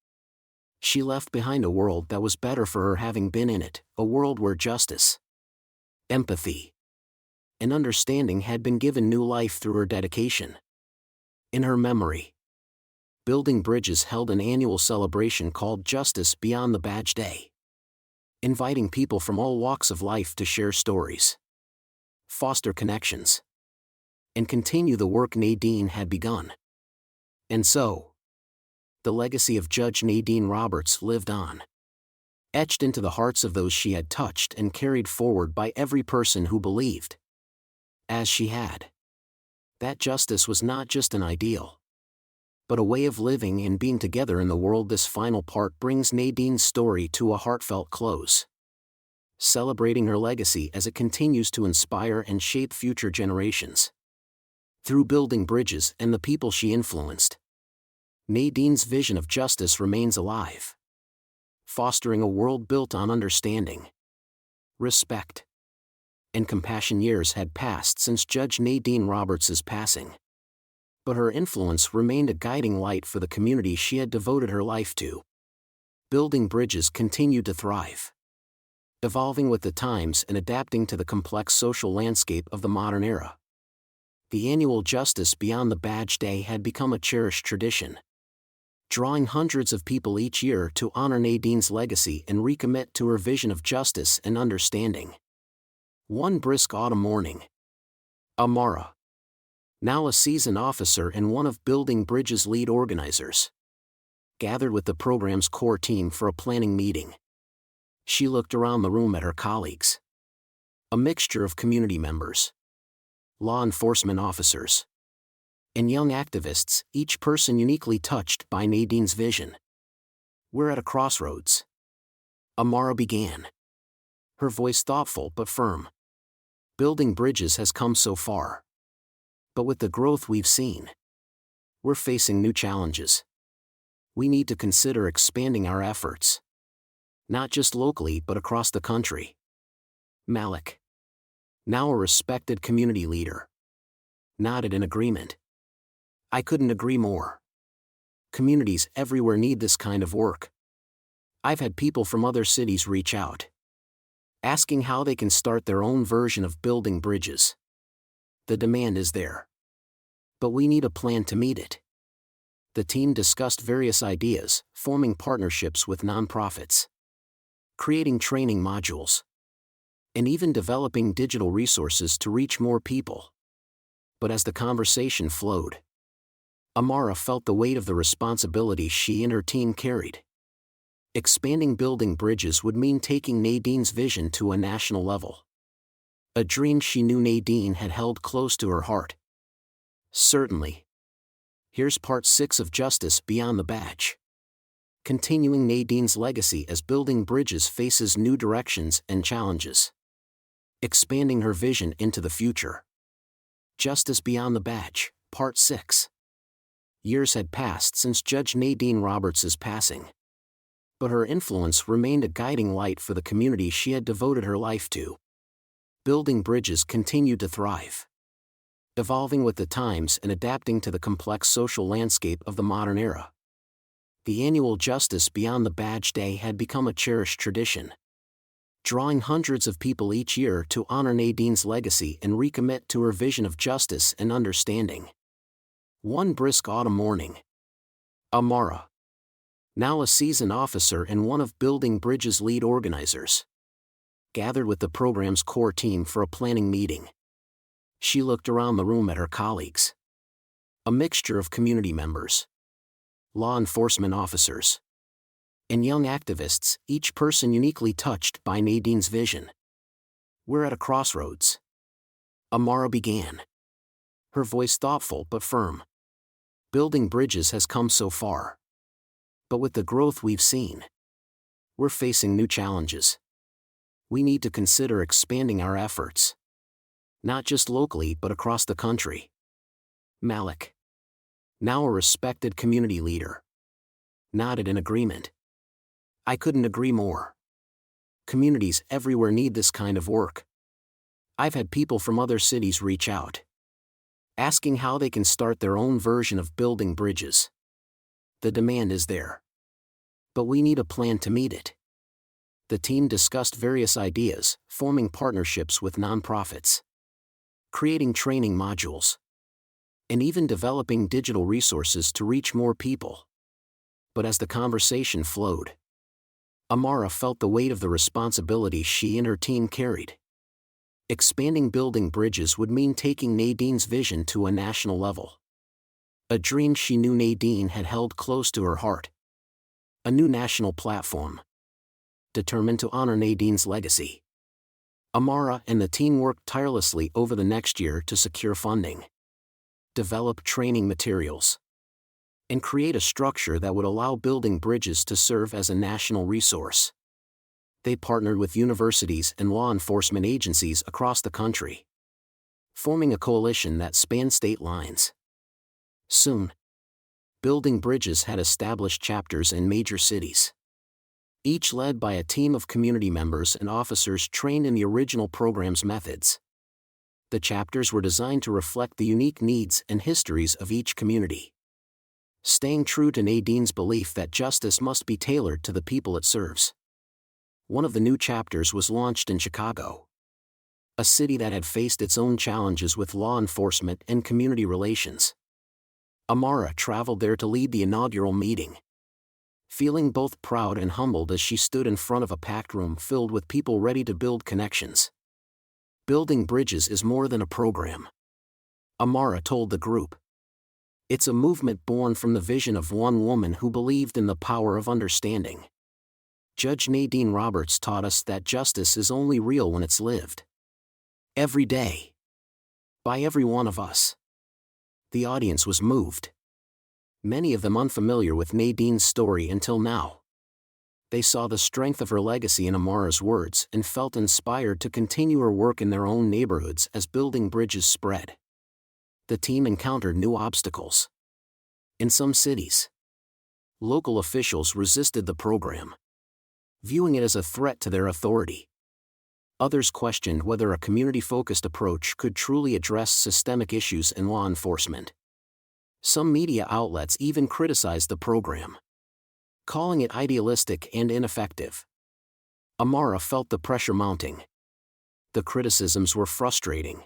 She left behind a world that was better for her having been in it, a world where justice, empathy, and understanding had been given new life through her dedication. In her memory, Building Bridges held an annual celebration called Justice Beyond the Badge Day, inviting people from all walks of life to share stories, foster connections, and continue the work Nadine had begun. And so, the legacy of Judge Nadine Roberts lived on, etched into the hearts of those she had touched and carried forward by every person who believed, as she had, that justice was not just an ideal, but a way of living and being together in the world. This final part brings Nadine's story to a heartfelt close, celebrating her legacy as it continues to inspire and shape future generations. Through building bridges and the people she influenced, Nadine's vision of justice remains alive, fostering a world built on understanding, respect, and compassion. Years had passed since Judge Nadine Roberts' passing, but her influence remained a guiding light for the community she had devoted her life to. Building Bridges continued to thrive, evolving with the times and adapting to the complex social landscape of the modern era. The annual Justice Beyond the Badge Day had become a cherished tradition, drawing hundreds of people each year to honor Nadine's legacy and recommit to her vision of justice and understanding. One brisk autumn morning, Amara, now a seasoned officer and one of Building Bridges' lead organizers, gathered with the program's core team for a planning meeting. She looked around the room at her colleagues, a mixture of community members, law enforcement officers, and young activists, each person uniquely touched by Nadine's vision. "We're at a crossroads," Amara began, her voice thoughtful but firm. "Building Bridges has come so far, but with the growth we've seen, we're facing new challenges. We need to consider expanding our efforts, not just locally but across the country." Malik, now a respected community leader, nodded in agreement. "I couldn't agree more. Communities everywhere need this kind of work. I've had people from other cities reach out, asking how they can start their own version of building bridges. The demand is there, but we need a plan to meet it." The team discussed various ideas, forming partnerships with nonprofits, creating training modules, and even developing digital resources to reach more people. But as the conversation flowed, Amara felt the weight of the responsibility she and her team carried. Expanding Building Bridges would mean taking Nadine's vision to a national level, a dream she knew Nadine had held close to her heart. Certainly. Here's part 6 of Justice Beyond the Badge, continuing Nadine's legacy as Building Bridges faces new directions and challenges, expanding her vision into the future. Justice Beyond the Badge, Part 6. Years had passed since Judge Nadine Roberts' passing. But her influence remained a guiding light for the community she had devoted her life to. Building Bridges continued to thrive, evolving with the times and adapting to the complex social landscape of the modern era. The annual Justice Beyond the Badge Day had become a cherished tradition, drawing hundreds of people each year to honor Nadine's legacy and recommit to her vision of justice and understanding. One brisk autumn morning, Amara, now a seasoned officer and one of Building Bridges' lead organizers, gathered with the program's core team for a planning meeting. She looked around the room at her colleagues. A mixture of community members, law enforcement officers, and young activists, each person uniquely touched by Nadine's vision. "We're at a crossroads," Amara began, her voice thoughtful but firm. "Building Bridges has come so far. But with the growth we've seen, we're facing new challenges. We need to consider expanding our efforts, not just locally but across the country." Malik, now a respected community leader, nodded in agreement. "I couldn't agree more. Communities everywhere need this kind of work. I've had people from other cities reach out, asking how they can start their own version of Building Bridges. The demand is there, but we need a plan to meet it." The team discussed various ideas, forming partnerships with nonprofits, creating training modules, and even developing digital resources to reach more people. But as the conversation flowed, Amara felt the weight of the responsibility she and her team carried. Expanding Building Bridges would mean taking Nadine's vision to a national level. A dream she knew Nadine had held close to her heart. A new national platform, determined to honor Nadine's legacy. Amara and the team worked tirelessly over the next year to secure funding, develop training materials, and create a structure that would allow Building Bridges to serve as a national resource. They partnered with universities and law enforcement agencies across the country, forming a coalition that spanned state lines. Soon, Building Bridges had established chapters in major cities, each led by a team of community members and officers trained in the original program's methods. The chapters were designed to reflect the unique needs and histories of each community, staying true to Nadine's belief that justice must be tailored to the people it serves. One of the new chapters was launched in Chicago, a city that had faced its own challenges with law enforcement and community relations. Amara traveled there to lead the inaugural meeting, feeling both proud and humbled as she stood in front of a packed room filled with people ready to build connections. "Building Bridges is more than a program," Amara told the group. "It's a movement born from the vision of one woman who believed in the power of understanding. Judge Nadine Roberts taught us that justice is only real when it's lived, every day, by every one of us." The audience was moved, many of them unfamiliar with Nadine's story until now. They saw the strength of her legacy in Amara's words and felt inspired to continue her work in their own neighborhoods as Building Bridges spread. The team encountered new obstacles. In some cities, local officials resisted the program, viewing it as a threat to their authority. Others questioned whether a community-focused approach could truly address systemic issues in law enforcement. Some media outlets even criticized the program, calling it idealistic and ineffective. Amara felt the pressure mounting. The criticisms were frustrating,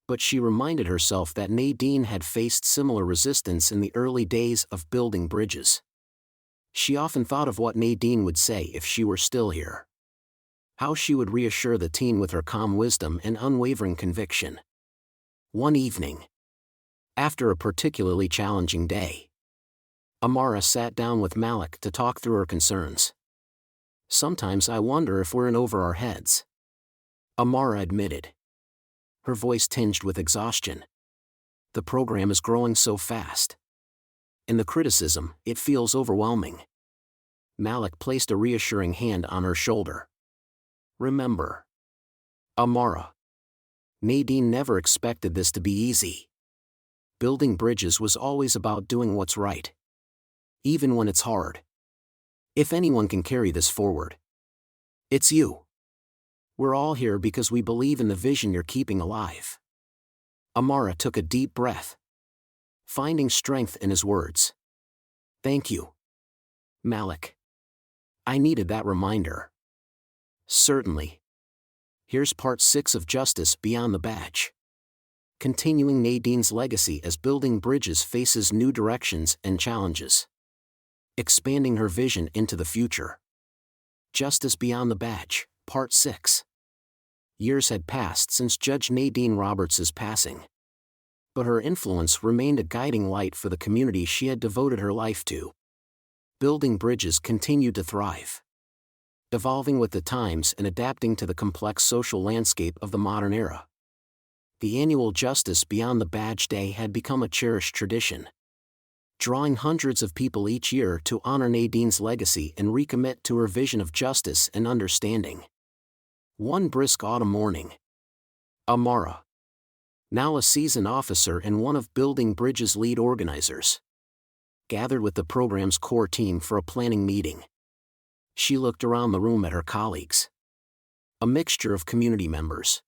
but she reminded herself that Nadine had faced similar resistance in the early days of Building Bridges. She often thought of what Nadine would say if she were still here, how she would reassure the team with her calm wisdom and unwavering conviction. One evening, after a particularly challenging day, Amara sat down with Malik to talk through her concerns. "Sometimes I wonder if we're in over our heads," Amara admitted, her voice tinged with exhaustion. "The program is growing so fast, and the criticism, it feels overwhelming." Malik placed a reassuring hand on her shoulder. "Remember, Amara, Nadine never expected this to be easy. Building bridges was always about doing what's right, even when it's hard. If anyone can carry this forward, it's you. We're all here because we believe in the vision you're keeping alive. Amara took a deep breath, finding strength in his words. Thank you, Malik. I needed that reminder. Certainly. Here's part 6 of Justice Beyond the Badge. Continuing Nadine's legacy as Building Bridges faces new directions and challenges. Expanding her vision into the future. Justice Beyond the Badge, Part 6. Years had passed since Judge Nadine Roberts' passing. But her influence remained a guiding light for the community she had devoted her life to. Building Bridges continued to thrive, evolving with the times and adapting to the complex social landscape of the modern era. The annual Justice Beyond the Badge Day had become a cherished tradition, drawing hundreds of people each year to honor Nadine's legacy and recommit to her vision of justice and understanding. One brisk autumn morning, Amara, now a seasoned officer and one of Building Bridges' lead organizers, gathered with the program's core team for a planning meeting. She looked around the room at her colleagues. A mixture of community members,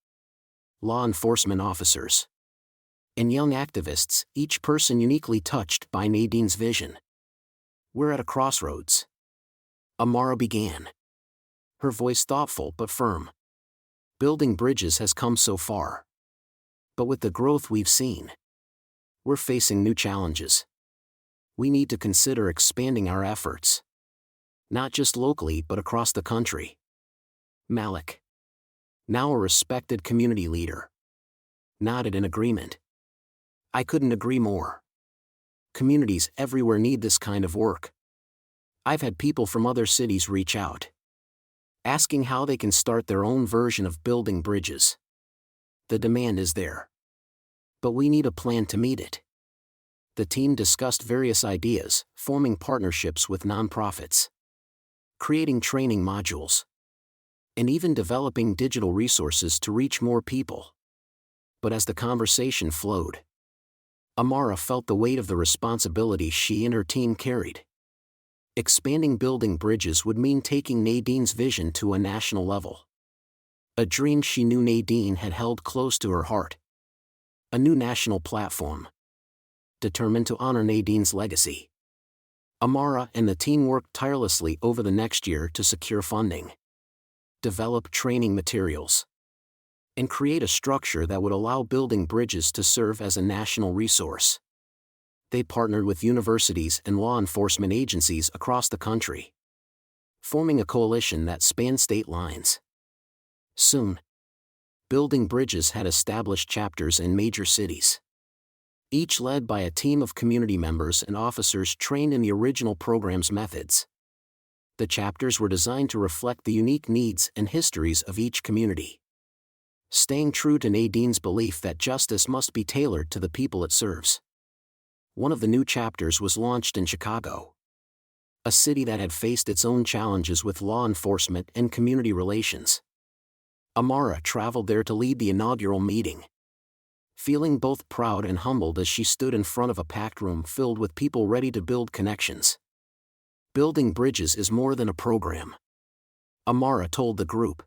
law enforcement officers, and young activists, each person uniquely touched by Nadine's vision. We're at a crossroads, Amara began, her voice thoughtful but firm. Building Bridges has come so far. But with the growth we've seen, we're facing new challenges. We need to consider expanding our efforts, not just locally but across the country. Malik, now a respected community leader, nodded in agreement. I couldn't agree more. Communities everywhere need this kind of work. I've had people from other cities reach out, asking how they can start their own version of Building Bridges. The demand is there, but we need a plan to meet it. The team discussed various ideas, forming partnerships with nonprofits, creating training modules, and even developing digital resources to reach more people. But as the conversation flowed, Amara felt the weight of the responsibility she and her team carried. Expanding Building Bridges would mean taking Nadine's vision to a national level. A dream she knew Nadine had held close to her heart. A new national platform, determined to honor Nadine's legacy. Amara and the team worked tirelessly over the next year to secure funding, develop training materials, and create a structure that would allow Building Bridges to serve as a national resource. They partnered with universities and law enforcement agencies across the country, forming a coalition that spanned state lines. Soon, Building Bridges had established chapters in major cities, each led by a team of community members and officers trained in the original program's methods. The chapters were designed to reflect the unique needs and histories of each community, staying true to Nadine's belief that justice must be tailored to the people it serves. One of the new chapters was launched in Chicago, a city that had faced its own challenges with law enforcement and community relations. Amara traveled there to lead the inaugural meeting, feeling both proud and humbled as she stood in front of a packed room filled with people ready to build connections. Building Bridges is more than a program, Amara told the group.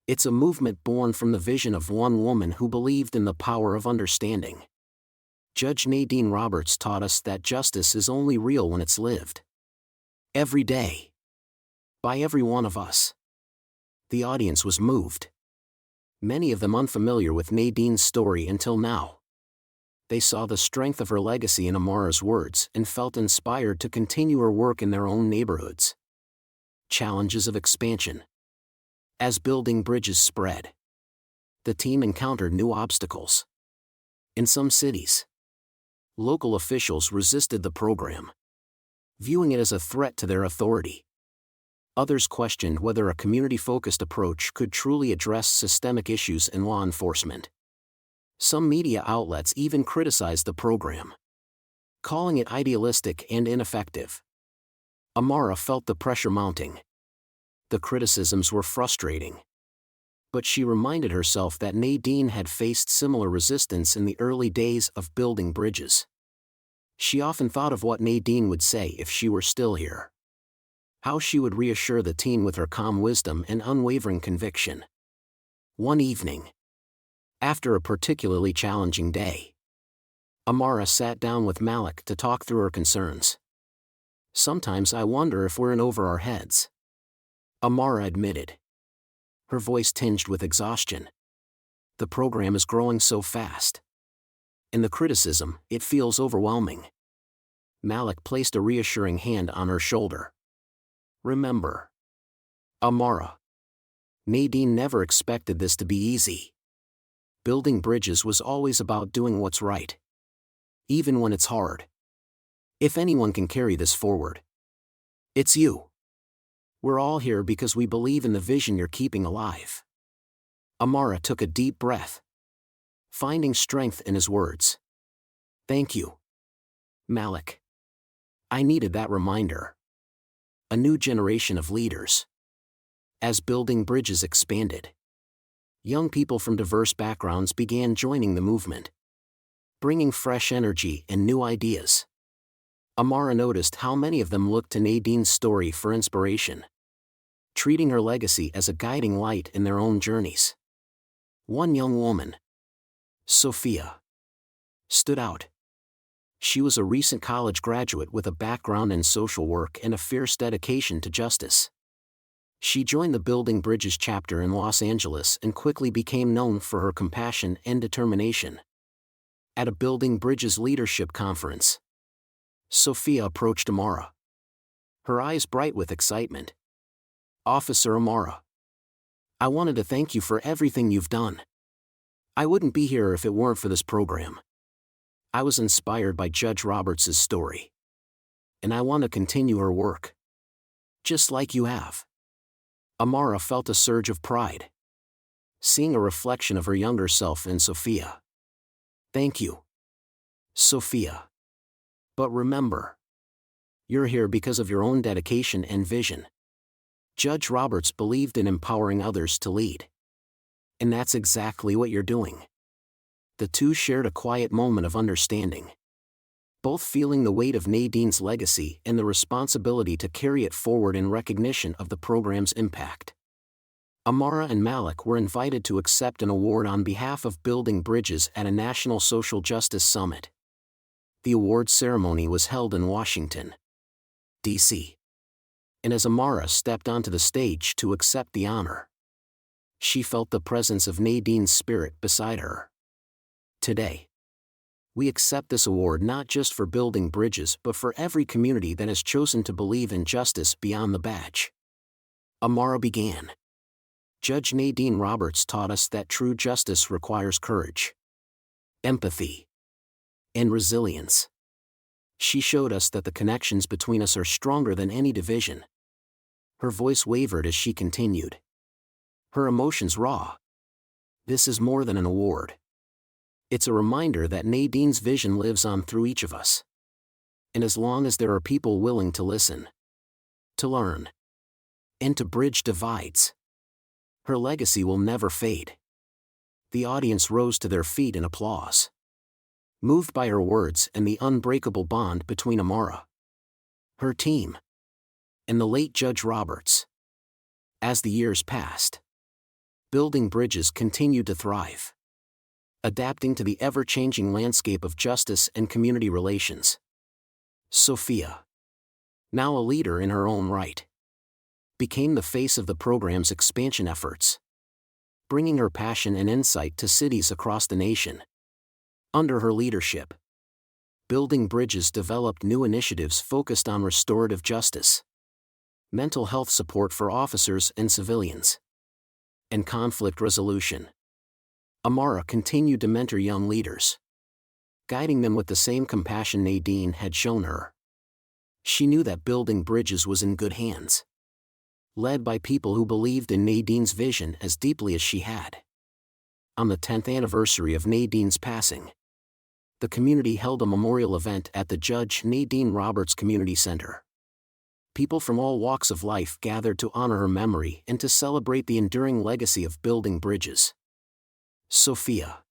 It's a movement born from the vision of one woman who believed in the power of understanding. Judge Nadine Roberts taught us that justice is only real when it's lived, every day, by every one of us. The audience was moved, many of them unfamiliar with Nadine's story until now. They saw the strength of her legacy in Amara's words and felt inspired to continue her work in their own neighborhoods. Challenges of expansion. As Building Bridges spread, the team encountered new obstacles. In some cities, local officials resisted the program, viewing it as a threat to their authority. Others questioned whether a community-focused approach could truly address systemic issues in law enforcement. Some media outlets even criticized the program, calling it idealistic and ineffective. Amara felt the pressure mounting. The criticisms were frustrating, But she reminded herself that Nadine had faced similar resistance in the early days of building bridges. She often thought of what Nadine would say if she were still here. How she would reassure the teen with her calm wisdom and unwavering conviction. One evening, after a particularly challenging day, Amara sat down with Malik to talk through her concerns. "Sometimes I wonder if we're in over our heads," Amara admitted, her voice tinged with exhaustion. "The program is growing so fast. And the criticism, it feels overwhelming." Malik placed a reassuring hand on her shoulder. "Remember, Amara, Nadine never expected this to be easy. Building bridges was always about doing what's right, even when it's hard. If anyone can carry this forward, it's you. We're all here because we believe in the vision you're keeping alive." Amara took a deep breath, finding strength in his words. "Thank you, Malik. I needed that reminder." A new generation of leaders. As building bridges expanded, young people from diverse backgrounds began joining the movement, bringing fresh energy and new ideas. Amara noticed how many of them looked to Nadine's story for inspiration, treating her legacy as a guiding light in their own journeys. One young woman, Sophia, stood out. She was a recent college graduate with a background in social work and a fierce dedication to justice. She joined the Building Bridges chapter in Los Angeles and quickly became known for her compassion and determination. At a Building Bridges leadership conference, Sophia approached Amara, her eyes bright with excitement. "Officer Amara, I wanted to thank you for everything you've done. I wouldn't be here if it weren't for this program. I was inspired by Judge Roberts' story, and I want to continue her work, just like you have." Amara felt a surge of pride, seeing a reflection of her younger self in Sophia. "Thank you, Sophia. But remember, you're here because of your own dedication and vision. Judge Roberts believed in empowering others to lead. And that's exactly what you're doing." The two shared a quiet moment of understanding, both feeling the weight of Nadine's legacy and the responsibility to carry it forward in recognition of the program's impact. Amara and Malik were invited to accept an award on behalf of Building Bridges at a National Social Justice Summit. The award ceremony was held in Washington, D.C. And as Amara stepped onto the stage to accept the honor, she felt the presence of Nadine's spirit beside her. "Today, we accept this award not just for building bridges but for every community that has chosen to believe in justice beyond the badge," Amara began. "Judge Nadine Roberts taught us that true justice requires courage, empathy, and resilience. She showed us that the connections between us are stronger than any division." Her voice wavered as she continued, her emotions raw. "This is more than an award. It's a reminder that Nadine's vision lives on through each of us. And as long as there are people willing to listen, to learn, and to bridge divides, her legacy will never fade." The audience rose to their feet in applause, moved by her words and the unbreakable bond between Amara, her team, and the late Judge Roberts. As the years passed, Building Bridges continued to thrive, adapting to the ever-changing landscape of justice and community relations. Sophia, now a leader in her own right, became the face of the program's expansion efforts, bringing her passion and insight to cities across the nation. Under her leadership, Building Bridges developed new initiatives focused on restorative justice, mental health support for officers and civilians, and conflict resolution. Amara continued to mentor young leaders, guiding them with the same compassion Nadine had shown her. She knew that Building Bridges was in good hands, led by people who believed in Nadine's vision as deeply as she had. On the 10th anniversary of Nadine's passing, the community held a memorial event at the Judge Nadine Roberts Community Center. People from all walks of life gathered to honor her memory and to celebrate the enduring legacy of building bridges. Sophia,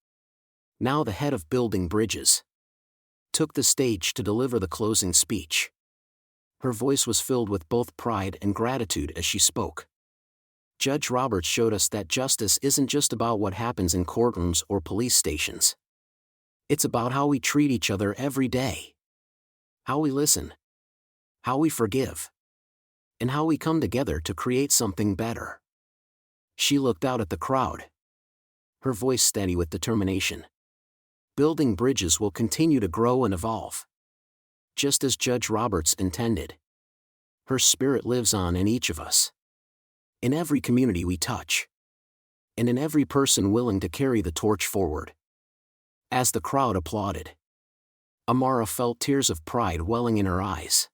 now the head of Building Bridges, took the stage to deliver the closing speech. Her voice was filled with both pride and gratitude as she spoke. Judge Roberts showed us that justice isn't just about what happens in courtrooms or police stations. It's about how we treat each other every day. How we listen. How we forgive. And how we come together to create something better. She looked out at the crowd, her voice steady with determination. Building bridges will continue to grow and evolve, just as Judge Roberts intended. Her spirit lives on in each of us, in every community we touch, and in every person willing to carry the torch forward. As the crowd applauded, Amara felt tears of pride welling in her eyes.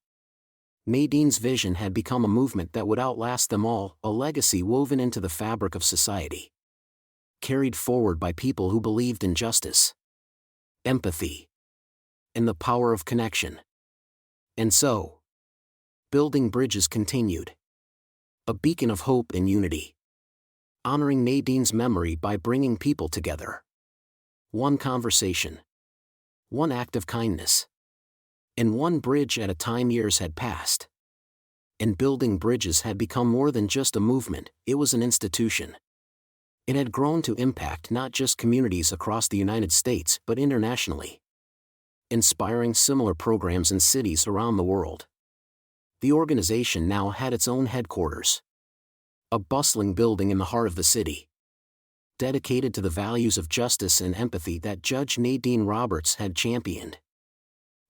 Nadine's vision had become a movement that would outlast them all, a legacy woven into the fabric of society, carried forward by people who believed in justice, empathy, and the power of connection. And so, Building Bridges continued, a beacon of hope and unity, honoring Nadine's memory by bringing people together. One conversation, one act of kindness, and one bridge at a time. Years had passed, and Building Bridges had become more than just a movement, it was an institution. It had grown to impact not just communities across the United States but internationally, inspiring similar programs in cities around the world. The organization now had its own headquarters, a bustling building in the heart of the city, dedicated to the values of justice and empathy that Judge Nadine Roberts had championed.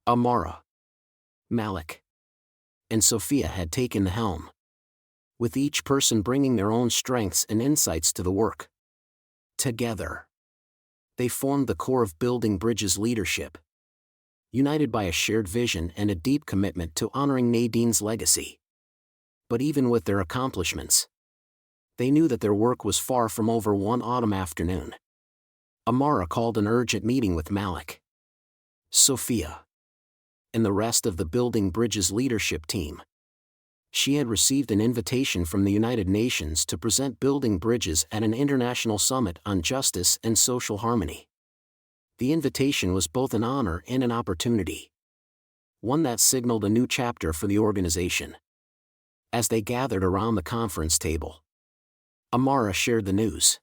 Amara, Malik, and Sophia had taken the helm, with each person bringing their own strengths and insights to the work. Together, they formed the core of Building Bridges leadership, united by a shared vision and a deep commitment to honoring Nadine's legacy. But even with their accomplishments, they knew that their work was far from over. One autumn afternoon, Amara called an urgent meeting with Malik, Sophia, and the rest of the Building Bridges leadership team. She had received an invitation from the United Nations to present Building Bridges at an international summit on justice and social harmony. The invitation was both an honor and an opportunity, one that signaled a new chapter for the organization. As they gathered around the conference table, Amara shared the news,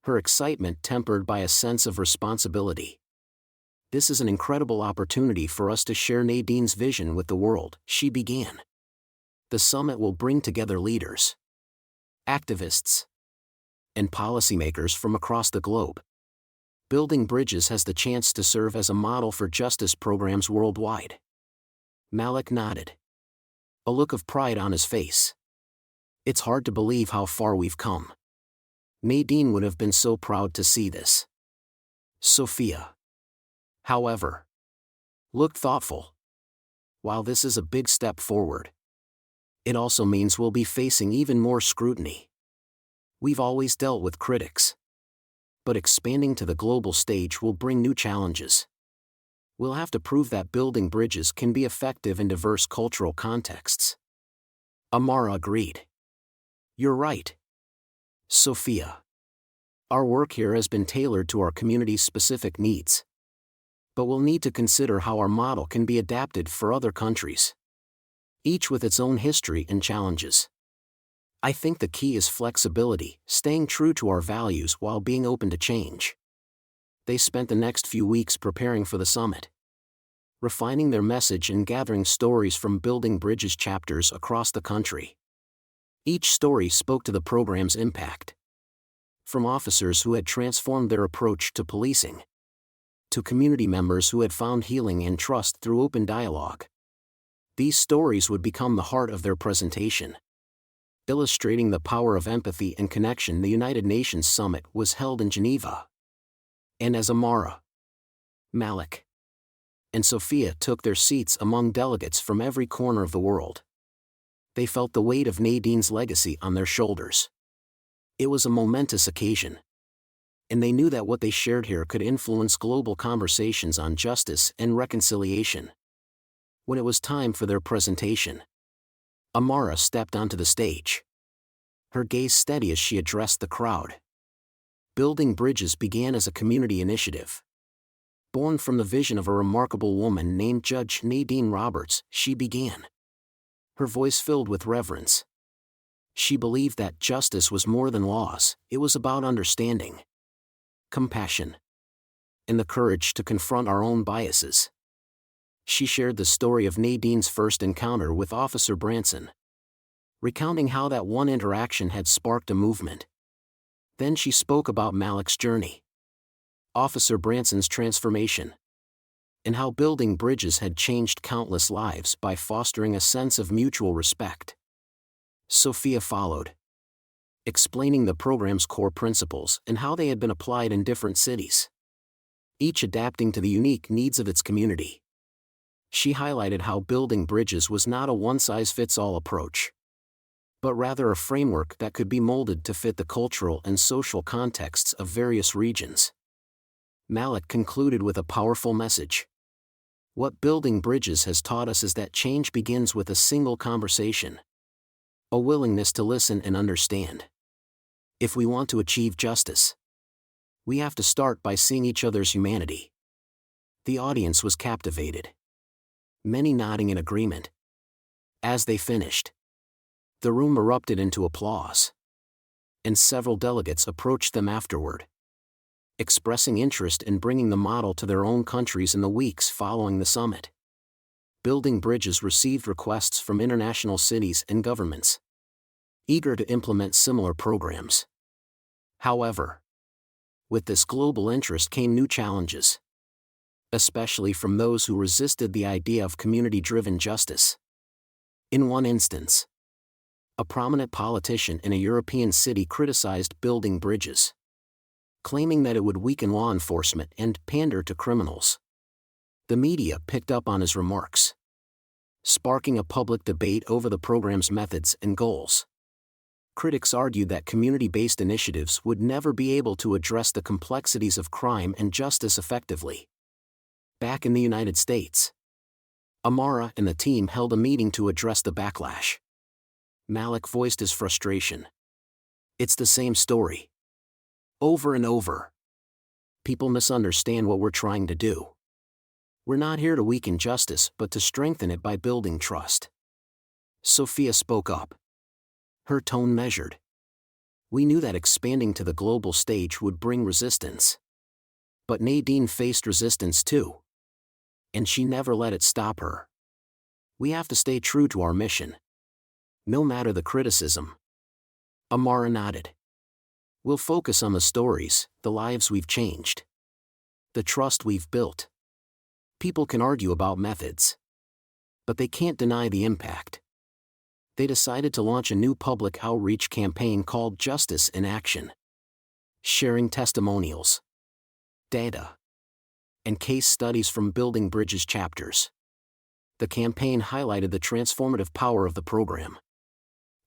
her excitement tempered by a sense of responsibility. "This is an incredible opportunity for us to share Nadine's vision with the world," she began. "The summit will bring together leaders, activists, and policymakers from across the globe. Building Bridges has the chance to serve as a model for justice programs worldwide." Malik nodded, a look of pride on his face. "It's hard to believe how far we've come. Nadine would have been so proud to see this." Sophia, however, looked thoughtful. "While this is a big step forward, it also means we'll be facing even more scrutiny. We've always dealt with critics, but expanding to the global stage will bring new challenges. We'll have to prove that Building Bridges can be effective in diverse cultural contexts." Amara agreed. "You're right, Sophia. Our work here has been tailored to our community's specific needs, but we'll need to consider how our model can be adapted for other countries, each with its own history and challenges. I think the key is flexibility, staying true to our values while being open to change." They spent the next few weeks preparing for the summit, refining their message and gathering stories from Building Bridges chapters across the country. Each story spoke to the program's impact, from officers who had transformed their approach to policing, to community members who had found healing and trust through open dialogue. These stories would become the heart of their presentation, illustrating the power of empathy and connection. The United Nations Summit was held in Geneva, and as Amara, Malik, and Sophia took their seats among delegates from every corner of the world, they felt the weight of Nadine's legacy on their shoulders. It was a momentous occasion, and they knew that what they shared here could influence global conversations on justice and reconciliation. When it was time for their presentation, Amara stepped onto the stage, her gaze steady as she addressed the crowd. Building Bridges began as a community initiative. Born from the vision of a remarkable woman named Judge Nadine Roberts, she began. Her voice filled with reverence. She believed that justice was more than laws, it was about understanding, compassion, and the courage to confront our own biases. She shared the story of Nadine's first encounter with Officer Branson, recounting how that one interaction had sparked a movement. Then she spoke about Malik's journey, Officer Branson's transformation, and how building bridges had changed countless lives by fostering a sense of mutual respect. Sophia followed, explaining the program's core principles and how they had been applied in different cities, each adapting to the unique needs of its community. She highlighted how building bridges was not a one-size-fits-all approach, but rather a framework that could be molded to fit the cultural and social contexts of various regions. Malik concluded with a powerful message. What building bridges has taught us is that change begins with a single conversation, a willingness to listen and understand. If we want to achieve justice, we have to start by seeing each other's humanity. The audience was captivated, many nodding in agreement. As they finished, the room erupted into applause, and several delegates approached them afterward, expressing interest in bringing the model to their own countries in the weeks following the summit. Building Bridges received requests from international cities and governments, eager to implement similar programs. However, with this global interest came new challenges, especially from those who resisted the idea of community-driven justice. In one instance, a prominent politician in a European city criticized building bridges, claiming that it would weaken law enforcement and pander to criminals. The media picked up on his remarks, sparking a public debate over the program's methods and goals. Critics argued that community-based initiatives would never be able to address the complexities of crime and justice effectively. Back in the United States, Amara and the team held a meeting to address the backlash. Malik voiced his frustration. It's the same story, over and over. People misunderstand what we're trying to do. We're not here to weaken justice but to strengthen it by building trust. Sophia spoke up, her tone measured. We knew that expanding to the global stage would bring resistance. But Nadine faced resistance too, and she never let it stop her. We have to stay true to our mission, no matter the criticism. Amara nodded. We'll focus on the stories, the lives we've changed, the trust we've built. People can argue about methods, but they can't deny the impact. They decided to launch a new public outreach campaign called Justice in Action, sharing testimonials, data, and case studies from Building Bridges chapters. The campaign highlighted the transformative power of the program,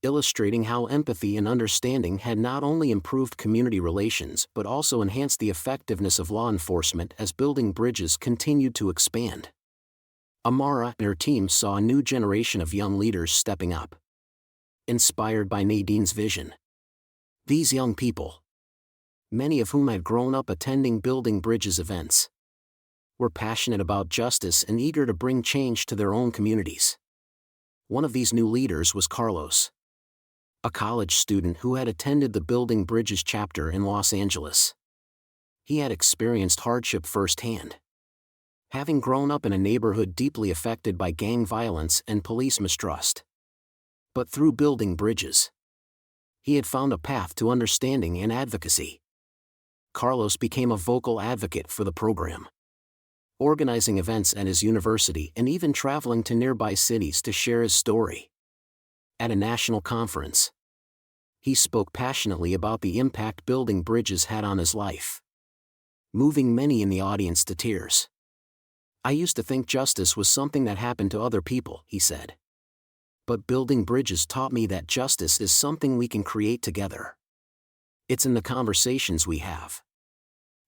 illustrating how empathy and understanding had not only improved community relations but also enhanced the effectiveness of law enforcement as Building Bridges continued to expand. Amara and her team saw a new generation of young leaders stepping up, inspired by Nadine's vision. These young people, many of whom had grown up attending Building Bridges events, were passionate about justice and eager to bring change to their own communities. One of these new leaders was Carlos, a college student who had attended the Building Bridges chapter in Los Angeles. He had experienced hardship firsthand, having grown up in a neighborhood deeply affected by gang violence and police mistrust. But through Building Bridges, he had found a path to understanding and advocacy. Carlos became a vocal advocate for the program, organizing events at his university and even traveling to nearby cities to share his story. At a national conference, he spoke passionately about the impact Building Bridges had on his life, moving many in the audience to tears. I used to think justice was something that happened to other people, he said. But Building Bridges taught me that justice is something we can create together. It's in the conversations we have,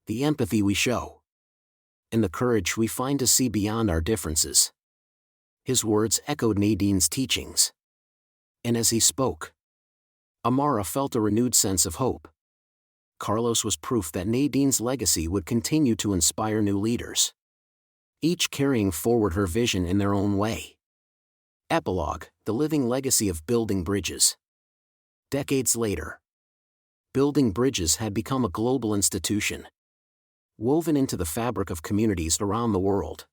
the empathy we show, and the courage we find to see beyond our differences. His words echoed Nadine's teachings, And as he spoke, Amara felt a renewed sense of hope. Carlos was proof that Nadine's legacy would continue to inspire new leaders, each carrying forward her vision in their own way. Epilogue: The living legacy of building bridges. Decades later, building bridges had become a global institution, woven into the fabric of communities around the world.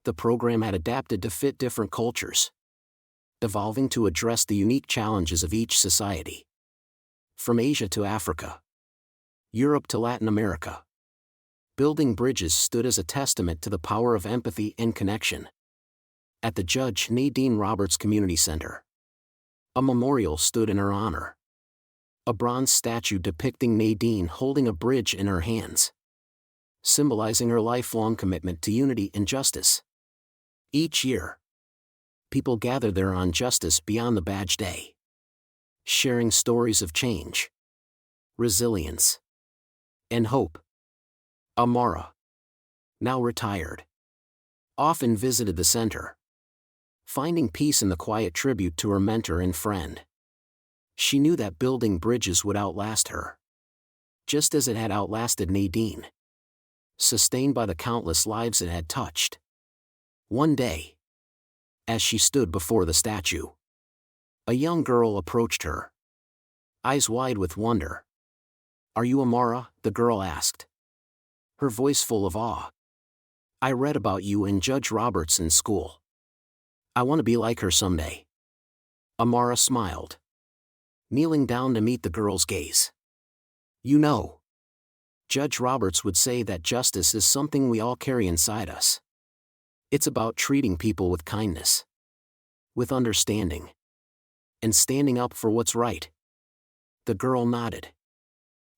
The program had adapted to fit different cultures, evolving to address the unique challenges of each society. From Asia to Africa, Europe to Latin America, building bridges stood as a testament to the power of empathy and connection. At the Judge Nadine Roberts Community Center, a memorial stood in her honor. A bronze statue depicting Nadine holding a bridge in her hands, symbolizing her lifelong commitment to unity and justice. Each year, people gather there on Justice Beyond the Badge Day, sharing stories of change, resilience, and hope. Amara, now retired, often visited the center, finding peace in the quiet tribute to her mentor and friend. She knew that building bridges would outlast her, just as it had outlasted Nadine, sustained by the countless lives it had touched. One day, as she stood before the statue, a young girl approached her, eyes wide with wonder. "Are you Amara?" the girl asked, her voice full of awe. "I read about you in Judge Roberts in school. I want to be like her someday." Amara smiled, kneeling down to meet the girl's gaze. "You know, Judge Roberts would say that justice is something we all carry inside us. It's about treating people with kindness, with understanding, and standing up for what's right." The girl nodded,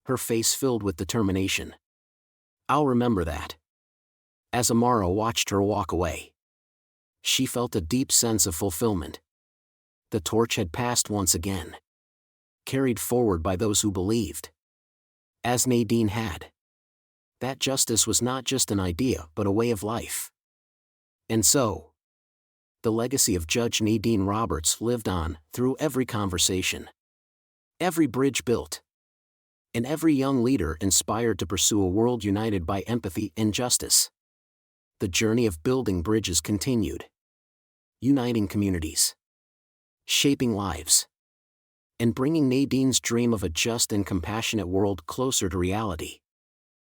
her face filled with determination. "I'll remember that." As Amara watched her walk away, she felt a deep sense of fulfillment. The torch had passed once again, carried forward by those who believed, as Nadine had, that justice was not just an idea but a way of life. And so, the legacy of Judge Nadine Roberts lived on through every conversation, every bridge built, and every young leader inspired to pursue a world united by empathy and justice. The journey of building bridges continued, uniting communities, shaping lives, and bringing Nadine's dream of a just and compassionate world closer to reality.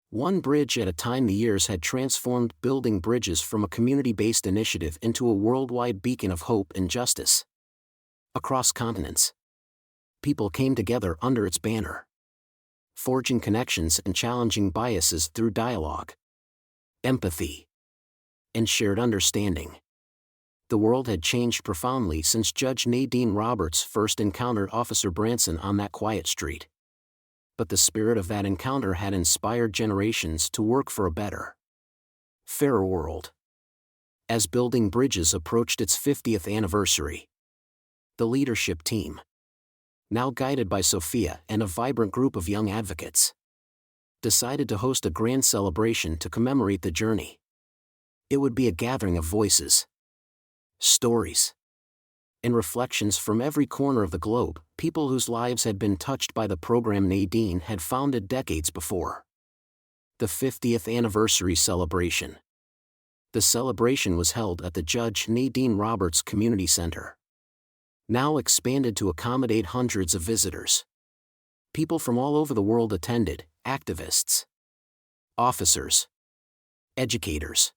One bridge at a time. The years had transformed building bridges from a community-based initiative into a worldwide beacon of hope and justice. Across continents, people came together under its banner, forging connections and challenging biases through dialogue, empathy, and shared understanding. The world had changed profoundly since Judge Nadine Roberts first encountered Officer Branson on that quiet street. But the spirit of that encounter had inspired generations to work for a better, fairer world. As building bridges approached its 50th anniversary, the leadership team, now guided by Sophia and a vibrant group of young advocates, decided to host a grand celebration to commemorate the journey. It would be a gathering of voices, stories, and reflections from every corner of the globe, people whose lives had been touched by the program Nadine had founded decades before. The 50th anniversary celebration. The celebration was held at the Judge Nadine Roberts Community Center, now expanded to accommodate hundreds of visitors. People from all over the world attended: activists, officers, educators,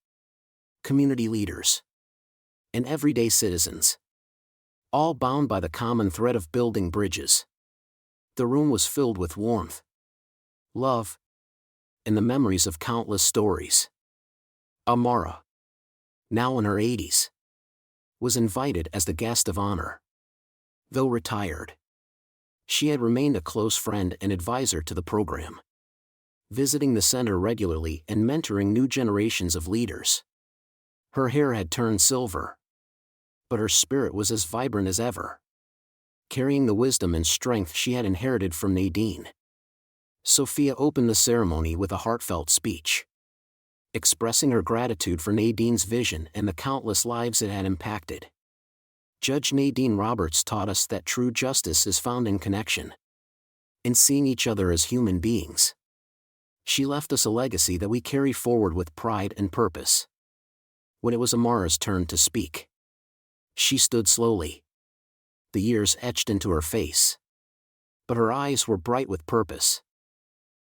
community leaders, and everyday citizens, all bound by the common thread of building bridges. The room was filled with warmth, love, and the memories of countless stories. Amara, now in her 80s, was invited as the guest of honor. Though retired, she had remained a close friend and advisor to the program, visiting the center regularly and mentoring new generations of leaders. Her hair had turned silver, but her spirit was as vibrant as ever, carrying the wisdom and strength she had inherited from Nadine. Sophia opened the ceremony with a heartfelt speech, expressing her gratitude for Nadine's vision and the countless lives it had impacted. Judge Nadine Roberts taught us that true justice is found in connection, in seeing each other as human beings. She left us a legacy that we carry forward with pride and purpose. When it was Amara's turn to speak, she stood slowly. The years etched into her face, but her eyes were bright with purpose.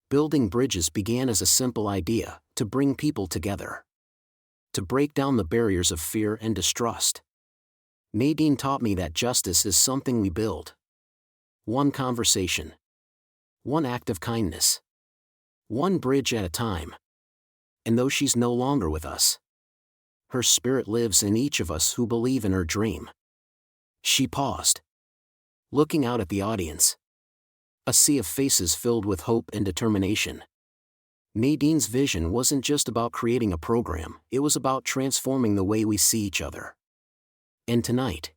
Building bridges began as a simple idea, to bring people together, to break down the barriers of fear and distrust. Nadine taught me that justice is something we build. One conversation, one act of kindness, one bridge at a time. And though she's no longer with us, her spirit lives in each of us who believe in her dream. She paused, looking out at the audience. A sea of faces filled with hope and determination. Nadine's vision wasn't just about creating a program, it was about transforming the way we see each other. And tonight,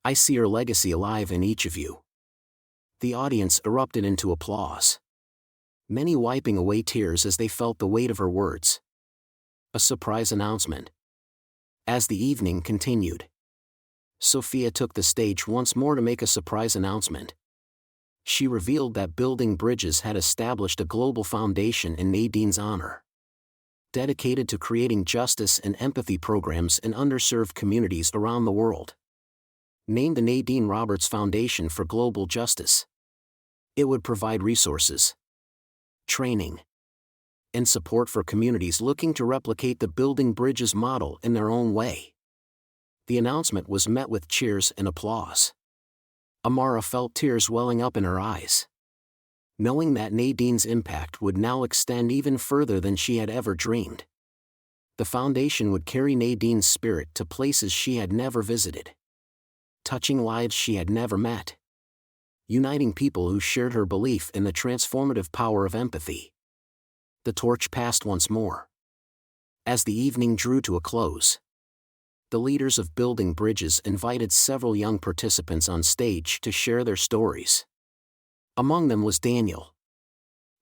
I see her legacy alive in each of you. The audience erupted into applause, many wiping away tears as they felt the weight of her words. A surprise announcement. As the evening continued, Sophia took the stage once more to make a surprise announcement. She revealed that Building Bridges had established a global foundation in Nadine's honor, dedicated to creating justice and empathy programs in underserved communities around the world. Named the Nadine Roberts Foundation for Global Justice, it would provide resources, training, and support for communities looking to replicate the Building Bridges model in their own way. The announcement was met with cheers and applause. Amara felt tears welling up in her eyes, knowing that Nadine's impact would now extend even further than she had ever dreamed. The foundation would carry Nadine's spirit to places she had never visited, touching lives she had never met, uniting people who shared her belief in the transformative power of empathy. The torch passed once more. As the evening drew to a close, the leaders of Building Bridges invited several young participants on stage to share their stories. Among them was Daniel,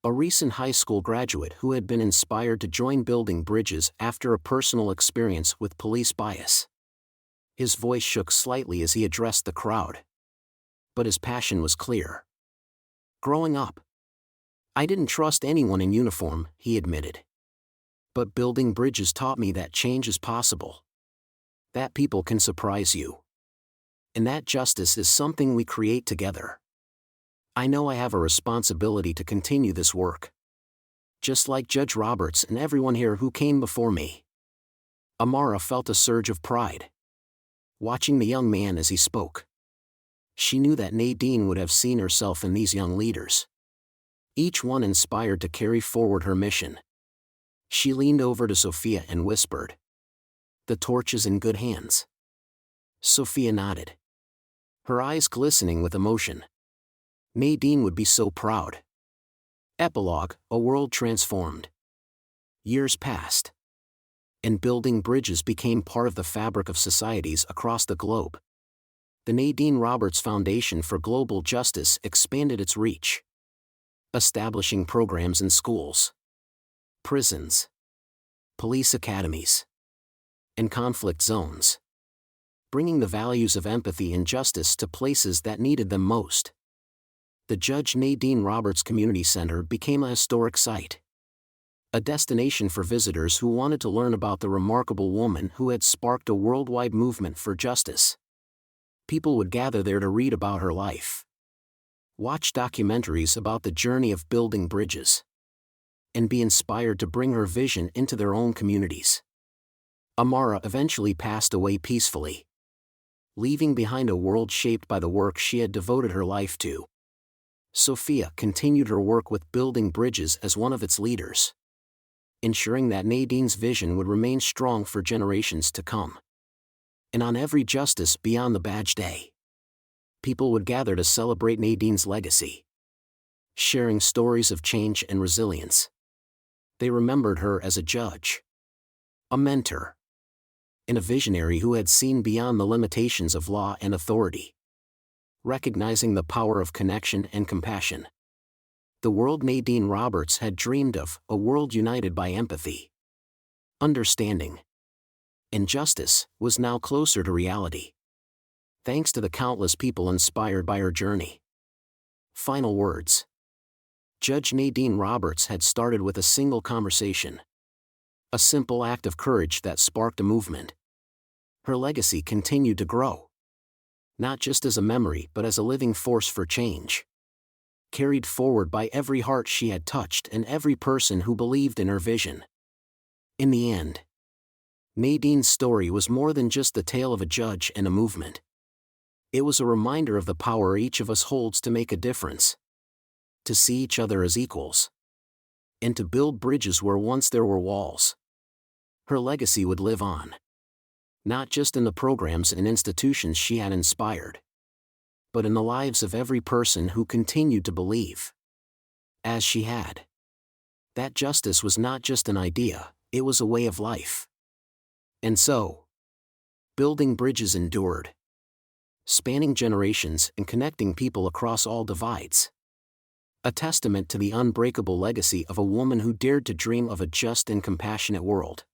a recent high school graduate who had been inspired to join Building Bridges after a personal experience with police bias. His voice shook slightly as he addressed the crowd, but his passion was clear. Growing up, I didn't trust anyone in uniform, he admitted. But Building Bridges taught me that change is possible, that people can surprise you, and that justice is something we create together. I know I have a responsibility to continue this work, just like Judge Roberts and everyone here who came before me. Amara felt a surge of pride, watching the young man as he spoke. She knew that Nadine would have seen herself in these young leaders, each one inspired to carry forward her mission. She leaned over to Sophia and whispered, "The torch is in good hands." Sophia nodded, her eyes glistening with emotion. Nadine would be so proud. Epilogue: a world transformed. Years passed, and Building Bridges became part of the fabric of societies across the globe. The Nadine Roberts Foundation for Global Justice expanded its reach, establishing programs in schools, prisons, police academies, and conflict zones, bringing the values of empathy and justice to places that needed them most. The Judge Nadine Roberts Community Center became a historic site, a destination for visitors who wanted to learn about the remarkable woman who had sparked a worldwide movement for justice. People would gather there to read about her life, watch documentaries about the journey of Building Bridges, and be inspired to bring her vision into their own communities. Amara eventually passed away peacefully, leaving behind a world shaped by the work she had devoted her life to. Sophia continued her work with Building Bridges as one of its leaders, ensuring that Nadine's vision would remain strong for generations to come. And on every Justice Beyond the Badge Day, people would gather to celebrate Nadine's legacy, sharing stories of change and resilience. They remembered her as a judge, a mentor, and a visionary who had seen beyond the limitations of law and authority, recognizing the power of connection and compassion. The world Nadine Roberts had dreamed of, a world united by empathy, understanding, and justice, was now closer to reality. thanks to the countless people inspired by her journey. Final words. Judge Nadine Roberts had started with a single conversation. A simple act of courage that sparked a movement. Her legacy continued to grow. Not just as a memory but as a living force for change. Carried forward by every heart she had touched and every person who believed in her vision. In the end, Nadine's story was more than just the tale of a judge and a movement. It was a reminder of the power each of us holds to make a difference. To see each other as equals. And to build bridges where once there were walls. Her legacy would live on. Not just in the programs and institutions she had inspired, but in the lives of every person who continued to believe, as she had, that justice was not just an idea, it was a way of life. And so, building bridges endured, spanning generations and connecting people across all divides. A testament to the unbreakable legacy of a woman who dared to dream of a just and compassionate world.